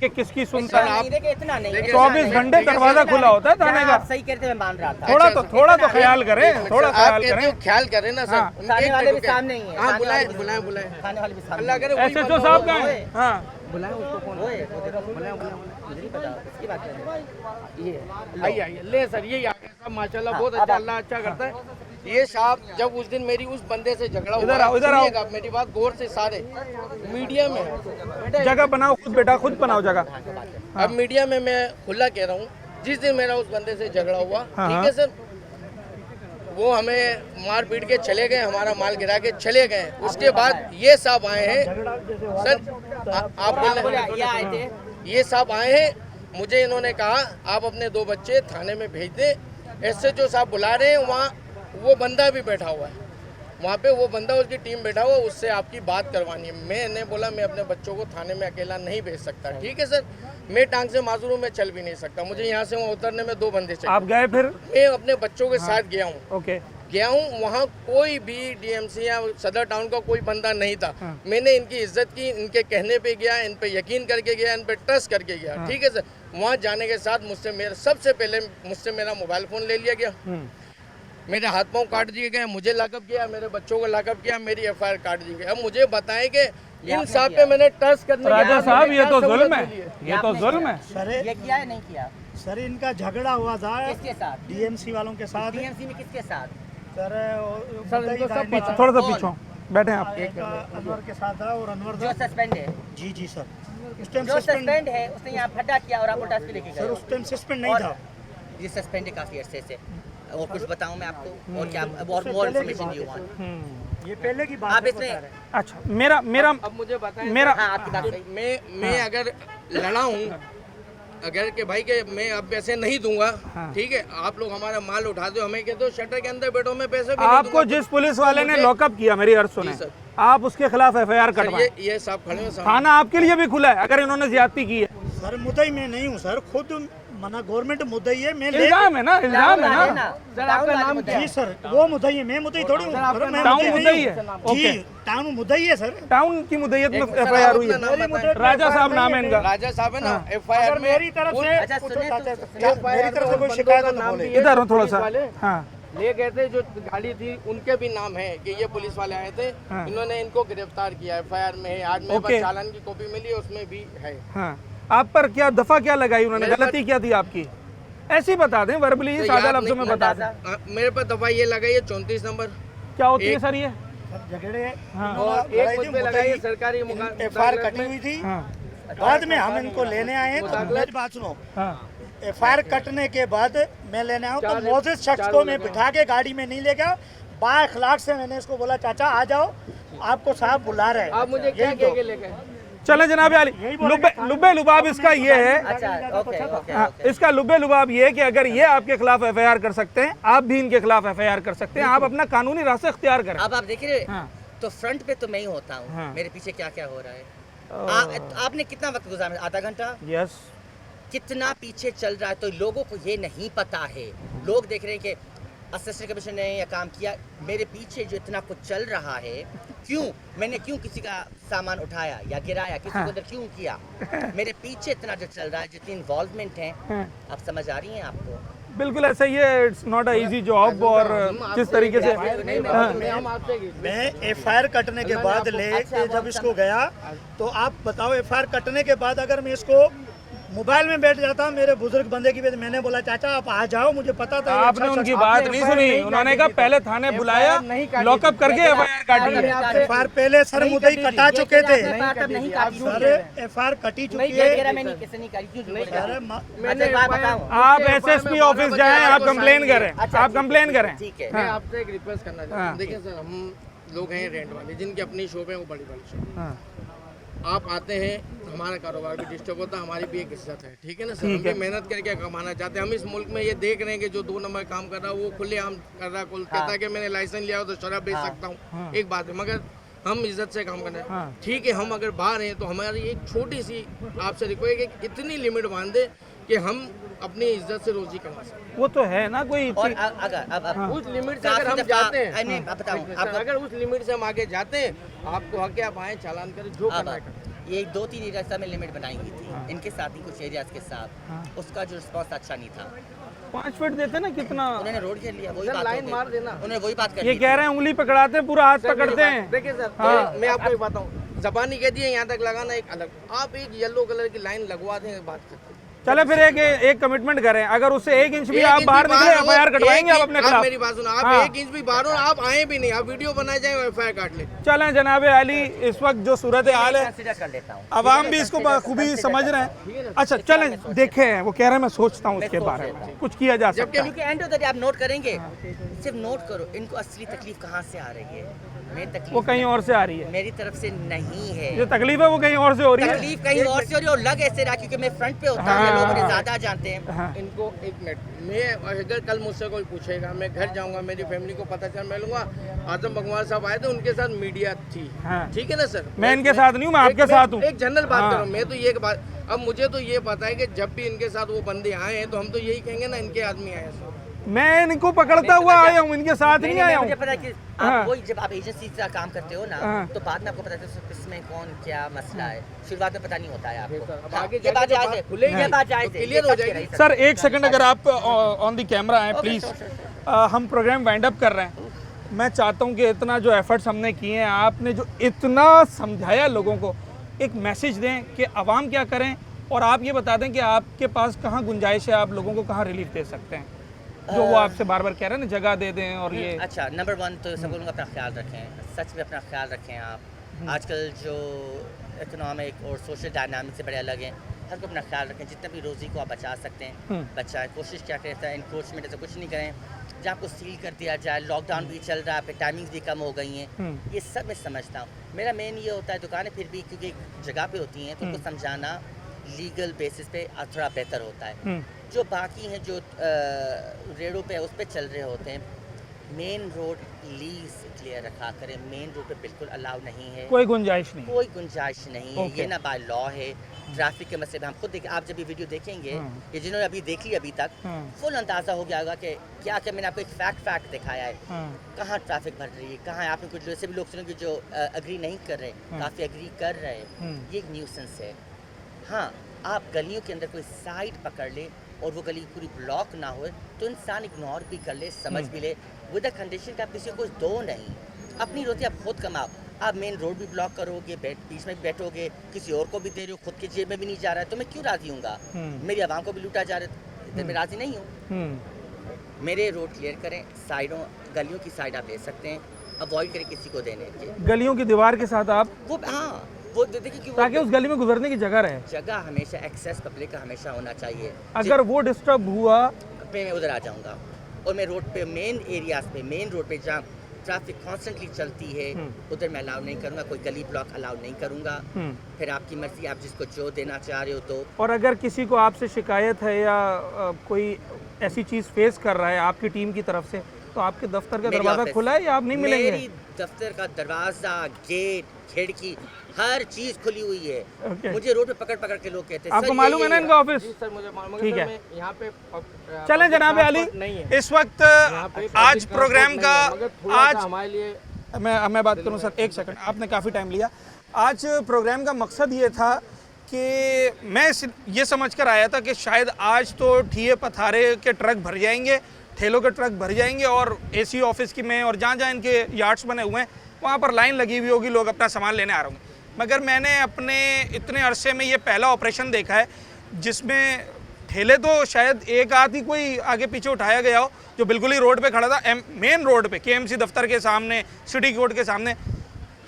कि किसकी सुनता सर, है? आप- नहीं, देखिए इतना नहीं, देखिए, 24 घंटे दरवाजा खुला होता है थाने का। आप सही कहते हैं, मैं मान रहा था। थोड़ा तो ख्याल करें, थोड़ा आप ख्याल कहते करें। हो ख्याल करें ना सर। हाँ। थाने एक वाले मिनट भी रुकिए। सामने ही है। हाँ थाने बुलाए वाले भी बुलाए सामने। बुलाए। थाने वाले भी सामने। अल्लाह करे वही SHO बंदा साहब हो। कहाँ हैं? हाँ, बुलाए उसको कौन? ओए, वो देखो, मुझे नहीं पता किसकी बात कर रहे हैं। ये आइए आइए, ले सर ये आ गए सब, माशाल्लाह बहुत हाँ, अच्छा, अब अल्लाह अच्छा करता है। ये साहब जब उस दिन मेरी उस बंदे से झगड़ा इधर हुआ, आओ, इधर आओ। सुनिएगा मेरी बात गौर से, सारे मीडिया में जगह बनाओ खुद बेटा, खुद बनाओ जगह। अब मीडिया में मैं खुला कह रहा हूँ, जिस दिन मेरा उस बंदे से झगड़ा हुआ, हाँ, ठीक है सर, वो हमें मार पीट के चले गए, हमारा माल गिरा के चले गए। उसके बाद ये साहब आए हैं सर, आप बोल रहे ये आए थे। ये साहब आए हैं, मुझे इन्होंने कहा आप अपने 2 बच्चे थाने में भेज दें। SHO साहब बुला रहे हैं, वहाँ वो बंदा भी बैठा हुआ है, वहाँ पे वो बंदा, उसकी टीम बैठा हुआ, उससे आपकी बात करवानी है। मैंने बोला मैं अपने बच्चों को थाने में अकेला नहीं भेज सकता, ठीक है सर, मैं टांग से माजूर हूँ, मैं चल भी नहीं सकता, मुझे यहाँ से वहाँ उतरने में 2 बंदे चाहिए। आप गए फिर? मैं अपने बच्चों के साथ गया हूँ, ओके, गया हूँ, वहाँ कोई भी DMC या सदर टाउन का कोई बंदा नहीं था। मैंने इनकी इज्जत की, इनके कहने पे गया, इन पे यकीन करके गया, इन पे ट्रस्ट करके गया, ठीक है सर। वहाँ जाने के साथ सबसे पहले मुझसे मेरा मोबाइल फ़ोन ले लिया गया, मेरे हाथ पाँव काट दिए गए, मुझे लॉकअप किया, मेरे बच्चों को लॉकअप किया, मेरी FIR काट दी गई। अब मुझे बताएं कि इन साहब पे मैंने ट्रस्ट करने राजा की- साहब, ये क्या तो सहूलत जुल्म है, मिली है? ये तो जुल्म है। ये किया है नहीं किया? सर इनका झगड़ा हुआ था किसके साथ? DMC वालों के साथ। DMC में किसके साथ? सर इनको सब मुद्दा थोड़ा सा पीछे बैठे आप। अनवर के साथ था और अनवर जो सस्पेंड है, जी सर उस टाइम जो सस्पेंड है, उसने यहाँ फटा किया और आपको टास्क लेके सर गए। उस टाइम सस्पेंड नहीं था। ये सस्पेंड है काफी अरसे से। और कुछ बताऊं मैं आपको, और क्या और more information do you want? ये पहले की बात आप है, इसमें बता रहे हैं। अच्छा, मेरा अब मुझे बताएं मेरा हाँ, आपकी बात सही। मैं अगर लड़ा हूँ, अगर कि भाई के मैं अब पैसे नहीं दूंगा, ठीक है, आप लोग हमारा माल उठा दो, हमें कहते हो शटर के अंदर बैठो, मैं पैसे भी नहीं आपको दूंगा। जिस पुलिस वाले ने लॉकअप किया, मेरी अर्ज सुने, सर। आप उसके खिलाफ FIR सर, कटवाएं। ये साहब खड़े हैं सामने। थाना आपके लिए भी खुला है अगर इन्होंने ज्यादती की है। सर मुद्दई में नहीं हूँ सर, खुद मना गवर्नमेंट मुद्दई है, मैं ले इल्जाम है ना, इल्जाम है ना। सर आपका नाम क्या जी सर वो मुद्दई है, मैं मुद्दई थोड़ी हूँ। सर, मैं टाउन मुद्दई मुद्दई नहीं है, हूँ। ओके। जी टाउन मुद्दई है सर। टाउन की मुद्दत में सर, FIR आप हुई अपना है। नाम बताएं। राजा साहब नाम है इनका। राजा साहब है ना, अगर FIR में मेरी तरफ से अच्छा, कुछ सुनिए चाहते तो- हैं, क्या मेरी तरफ से कोई शिकायत है तो बोले। इधर हो थोड़ा सा। पुलिस वाले हाँ, ले गए थे, जो गाड़ी थी उनके भी नाम है कि ये पुलिस वाले आए थे, हाँ। इन्होंने इनको गिरफ्तार किया, FIR में है। आज मेरे ओके। पास चालान की कॉपी मिली है, उसमें भी है। हाँ। आप पर क्या दफा क्या लगाई उन्होंने, मेरे गलती क्या थी आपकी? ऐसी बता दें, वर्बली तो सादा याद लफ्जों में नहीं- बता दें। मेरे पास दफा ये लगाई है 34 नंबर, क्या होती है एक- सर ये? सर झगड़े हाँ। और एक मुझ पे लगाई है सरकारी FIR कटी हुई थी, हाँ, बाद में हम इनको लेने आए हैं। तो मेरी बात सुनो, हाँ, FIR कटने के बाद मैं लेने आया हूँ, तो मौजूद शख्स को मैं बिठा के गाड़ी में नहीं ले गया। बाइखलाक से मैंने इसको बोला चाचा आ जाओ, आपको साहब बुला रहे हैं। आप मुझे क्या यही कह तो। के ले गए? चले जनाब आली, लुब्बे लुबाब इसका ये है, अच्छा ओके ओके हाँ, इसका लुब्बे लुबाब ये है कि अगर ये आपके खिलाफ एफआईआर कर सकते हैं, आप भी इनके खिलाफ एफआईआर कर सकते हैं, आप अपना कानूनी रास्ता इख्तियार करें। अब आप देख रहे हाँ। तो फ्रंट पे तो मैं ही होता हूँ, हाँ। मेरे पीछे क्या क्या हो रहा है। आपने कितना वक्त गुजारा, आधा घंटा, यस, कितना पीछे चल रहा है। तो लोगों को ये नहीं पता है, लोग देख रहे हैं कि असिस्टेंट कमिश्नर ने यह काम किया, मेरे पीछे जो इतना कुछ चल रहा है, क्यों मैंने क्यों किसी का सामान उठाया या गिराया, किसी को अंदर क्यों किया, मेरे पीछे इतना जो चल रहा है, जितनी इन्वॉल्वमेंट है, आप समझ आ रही हैं आपको। बिल्कुल ऐसा ही है, it's not a easy job. और किस तरीके से मैं एफआईआर कटने के बाद ले जब इसको गया, तो आप बताओ एफआईआर कटने के बाद अगर मैं इसको मोबाइल में बैठ जाता, मेरे बुजुर्ग बंदे की वजह, मैंने बोला चाचा आप आ जाओ, मुझे पता था। आपने उनकी बात नहीं सुनी, उन्होंने कहा पहले थाने बुलाया, लॉकअप करके एफआईआर काटी है। एफआईआर पहले सर मुद्दई कटा चुके थे, नहीं काटी, सर एफआईआर कटी चुकी है। मैंने किसी नहीं करी, क्यों झूठ अरे मैंने बात बताऊं, आप एसएसपी ऑफिस जाएं, आप कंप्लेन करें, आप कंप्लेन करें। ठीक है। मैं आपसे एक रिक्वेस्ट करना चाहता हूँ। देखिए सर, हम लोग हैं रेंट वाले, जिनकी अपनी शॉप है, वो बड़ी बड़ी शॉप। हाँ, आप आते हैं, हमारा कारोबार भी डिस्टर्ब होता है, हमारी भी एक इज्जत है, ठीक है ना सर। हम भी मेहनत करके कमाना चाहते हैं। हम इस मुल्क में ये देख रहे हैं कि जो 2 नंबर काम कर रहा है वो खुलेआम कर रहा है, कहता है कि मैंने लाइसेंस लिया हो तो शराब बेच सकता हूँ, एक बात है, मगर हम इज्जत से काम कर रहे हैं, ठीक है। हम अगर बाहर हैं तो हमारी एक छोटी सी आपसे रिक्वेस्ट है कि इतनी लिमिट बांध दे कि हम अपनी इज्जत से रोजी कमा सकें। वो तो है ना कोई और अगर अब उस लिमिट से अगर हम जाते हैं, नहीं बताऊं सर, आपको, अगर उस लिमिट से हम आगे जाते हैं, आपको हक है, आप आए चालान करें, जो करना है करें। ये 2-3 एरिया में लिमिट बनाई हुई थी, इनके साथ ही कुछ एरियाज के साथ, उसका जो रिस्पॉन्स अच्छा नहीं था। 5 फीट देते ना कितना, उन्होंने रोड घेर लिया, वही सर, बात लाइन हो गई। मार देना। उन्होंने वही बात कर ये दी कह रहे हैं उंगली पकड़ाते हैं, पूरा हाथ पकड़ते हैं। देखिए सर, हाँ। मैं आपको एक बताऊं, जबानी कह दी है, यहाँ तक लगाना एक अलग, आप एक येलो कलर की लाइन लगवा दें, बात करते हैं। चले फिर एक कमिटमेंट करें, अगर उससे 1 इंच भी आप बाहर निकले एफआईआर कटवाएंगे आप अपने खिलाफ। मेरी बात सुनो, आप हाँ। 1 इंच भी बाहर हो, आप आए भी नहीं, आप वीडियो बनाए जाए, एफआईआर काट ले। चलें जनाब आली, इस वक्त जो सूरत हाल है, कंसीडर कर लेता हूँ, अवाम भी इसको बखूबी समझ रहे हैं। अच्छा चलें देखें, वो कह रहे हैं मैं सोचता हूँ उसके बारे में, कुछ किया जा सकता है। क्योंकि एंड ऑफ द डे आप नोट करेंगे, सिर्फ नोट करो, इनको असली तकलीफ कहाँ से आ रही है। मेरी वो तकलीफ कहीं और से आ रही है, मेरी तरफ से नहीं है, जो तकलीफ है वो कहीं और से हो रही है। तकलीफ कहीं और से हो रही है, और लग ऐसे रहा क्योंकि मैं फ्रंट पे होता हूँ, लोग मुझे ज्यादा जानते हैं। हाँ। इनको 1 मिनट, मैं अगर कल मुझसे कोई पूछेगा, मैं घर जाऊंगा, मेरी फैमिली को पता चल मिलूंगा, आजम भगवान साहब आए थे, उनके साथ मीडिया थी, हाँ। ठीक है ना सर। मैं इनके साथ नहीं हूँ, मैं आपके साथ हूँ। एक जनरल बात हाँ। कर रहा हूँ मैं, तो ये बात, अब मुझे तो ये पता है कि जब भी इनके साथ वो बंदे आए हैं, तो हम तो यही कहेंगे ना, इनके आदमी आए हैं सर। मैं इनको पकड़ता हुआ आया हूँ, इनके साथ नहीं आया हूँ। मुझे पता है कि हाँ। आप वही, जब आप एजेंसी का काम करते हो ना, हाँ। तो बाद में आपको पता चलता है इसमें कौन क्या मसला है, शुरुआत में पता नहीं होता है आपको। अब हाँ, आगे ये बात जाके जायज़ तो है, खुलेगी, ये बात जायज़ तो है, क्लियर ये हो बात जाएगी। कह सर 1 सेकंड अगर आप ऑन दी कैमरा आए प्लीज़। हम प्रोग्राम वाइंड अप कर रहे हैं। मैं चाहता हूँ कि इतना जो एफर्ट्स हमने किए हैं, आपने जो इतना समझाया लोगों को, एक मैसेज दें कि आवाम क्या करें, और आप ये बता दें कि आपके पास कहाँ गुंजाइश है, आप लोगों को कहाँ रिलीफ दे सकते हैं, जो वो आपसे बार बार कह रहे हैं ना, जगह दे दें। और ये अच्छा, नंबर 1 तो सब लोग अपना ख्याल रखें, सच में अपना ख्याल रखें आप। आजकल जो इकोनॉमिक और सोशल डायनामिक्स से बड़े अलग हैं, हर को अपना ख्याल रखें, जितना भी रोज़ी को आप बचा सकते हैं बचाएं। कोशिश क्या करता है, इंक्रोचमेंट ऐसा कुछ नहीं करें, जहाँ आपको सील कर दिया जाए, लॉकडाउन भी चल रहा है, फिर टाइमिंग्स भी कम हो गई हैं, ये सब मैं समझता हूँ। मेरा मेन ये होता है, दुकानें फिर भी क्योंकि एक जगह पे होती हैं, तो उनको समझाना लीगल बेसिस पे थोड़ा बेहतर होता है। जो बाकी हैं, जो रेडों पे उस पर चल रहे होते हैं, मेन रोड लीज क्लियर रखा करें, मेन रोड पे बिल्कुल अलाउ नहीं है, कोई गुंजाइश नहीं, कोई गुंजाइश नहीं है। Okay. ये ना बाय लॉ है। ट्रैफिक के मसले में हम खुद देखें, आप जब ये वीडियो देखेंगे, ये जिन्होंने अभी देख ली अभी तक, फुल अंदाज़ा हो गया होगा कि क्या क्या मैंने आपको एक फैक्ट दिखाया है, कहाँ ट्रैफिक बढ़ रही है, कहाँ आपने कुछ ऐसे भी लोग सुनेंगे जो अग्री नहीं कर रहे, काफ़ी अग्री कर रहे हैं, ये एक न्यूसेंस है। हाँ, आप गलियों के अंदर कोई साइड पकड़ ले और वो गली पूरी ब्लॉक ना हो, तो इंसान इग्नोर भी कर ले, समझ भी ले, विद अ कंडीशन का आप किसी को कुछ दो नहीं, अपनी रोटी आप खुद कमाओ। आप मेन रोड भी ब्लॉक करोगे, बीच में भी बैठोगे, किसी और को भी दे रहे हो, खुद की जेब में भी नहीं जा रहा है, तो मैं क्यों राजी हूँगा? मेरी आवाम को भी लूटा जा रहा है, तो मैं राजी नहीं हूँ। मेरे रोड क्लियर करें, साइडों गलियों की साइड आप ले सकते हैं, अवॉइड करें किसी को देने के। गलियों की दीवार के साथ आप वो हाँ, वो देखिए कि ताकि उस गली में गुजरने की जगह रहे, जगह हमेशा एक्सेस पब्लिक का हमेशा होना चाहिए। अगर वो डिस्टर्ब हुआ पे मैं उधर आ जाऊंगा, और मैं रोड पे मेन एरियाज पे, मेन रोड पे जहाँ ट्रैफिक कॉन्स्टेंटली चलती है, उधर मैं अलाउ नहीं करूँगा, कोई गली ब्लॉक अलाउ नहीं करूँगा। फिर आपकी मर्जी, आप जिसको जो देना चाह रहे हो तो। और अगर किसी को आपसे शिकायत है या कोई ऐसी चीज़ फेस कर रहा है आपकी टीम की तरफ से, तो आपके दफ्तर का मेरी दरवाज़ा ऑफिस- खुला है या आप नहीं मिलेंगे? मेरी दफ्तर का दरवाजा, गेट, खिड़की, हर चीज खुली हुई है। Okay. मुझे रोड पे पकड़ पकड़ के लोग कहते हैं आपको "सर, मालूम है ना इनका ऑफिस? सर मुझे मालूम ठीक है। मैं यहाँ पे चलें जनाब अली, नहीं है इस वक्त पे आज public प्रोग्राम transport का नहीं है, मगर थोड़ा सा आज हमारे लिए मैं बात करूं सर, एक सेकंड, आपने काफ़ी टाइम लिया। आज प्रोग्राम का मकसद ये था कि मैं ये समझ कर आया था कि शायद आज तो ठिये पथारे के ट्रक भर जाएंगे, ठेलों के ट्रक भर जाएंगे और एसी ऑफिस की में और जहाँ जहाँ इनके यार्ड्स बने हुए हैं वहाँ पर लाइन लगी हुई होगी, लोग अपना सामान लेने आ रहे होंगे। मगर मैंने अपने इतने अरसे में ये पहला ऑपरेशन देखा है जिसमें ठेले तो शायद एक आध ही कोई आगे पीछे उठाया गया हो, जो बिल्कुल ही रोड पे खड़ा था, मेन रोड पे केएमसी दफ्तर के सामने, सिटी कोर्ट के सामने।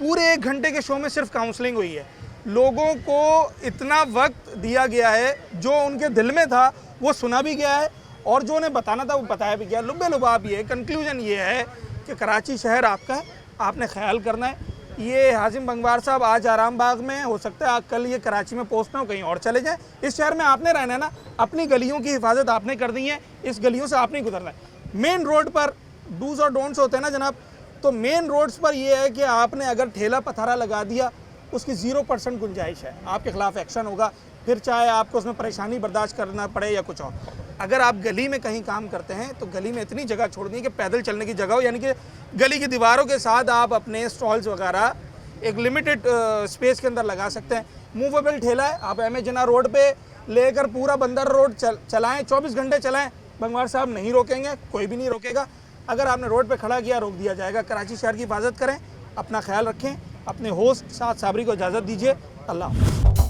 पूरे 1 घंटे के शो में सिर्फ काउंसलिंग हुई है। लोगों को इतना वक्त दिया गया है, जो उनके दिल में था वो सुना भी गया है और जो उन्हें बताना था वो बताया भी गया। लुब्बे लुबाब ये कंक्लूजन ये है कि कराची शहर आपका है, आपने ख्याल करना है। ये हाजिम बंगवार साहब आज आराम बाग में, हो सकता है कल ये कराची में पोस्ट ना हो, कहीं और चले जाएं। इस शहर में आपने रहना है ना, अपनी गलियों की हिफाजत आपने कर दी है, इस गलियों से आपने गुजरना है। मेन रोड पर डूज और डोंट्स होते हैं ना जनाब, तो मेन रोड्स पर यह है कि आपने अगर ठेला पथारा लगा दिया, उसकी 0% गुंजाइश है, आपके खिलाफ एक्शन होगा, फिर चाहे आपको उसमें परेशानी बर्दाश्त करना पड़े या कुछ और। अगर आप गली में कहीं काम करते हैं तो गली में इतनी जगह छोड़ दी कि पैदल चलने की जगह हो, यानी कि गली की दीवारों के साथ आप अपने स्टॉल्स वगैरह एक लिमिटेड स्पेस के अंदर लगा सकते हैं। मूवेबल ठेला है, आप एमेजना रोड पे लेकर पूरा बंदर रोड चलाएं, 24 घंटे चलाएं, बंगवार साहब नहीं रोकेंगे, कोई भी नहीं रोकेगा। अगर आपने रोड पे खड़ा किया, रोक दिया जाएगा। कराची शहर की हिफाजत करें, अपना ख्याल रखें, अपने होस्ट साथ साबरी को इजाज़त दीजिए। अल्लाह।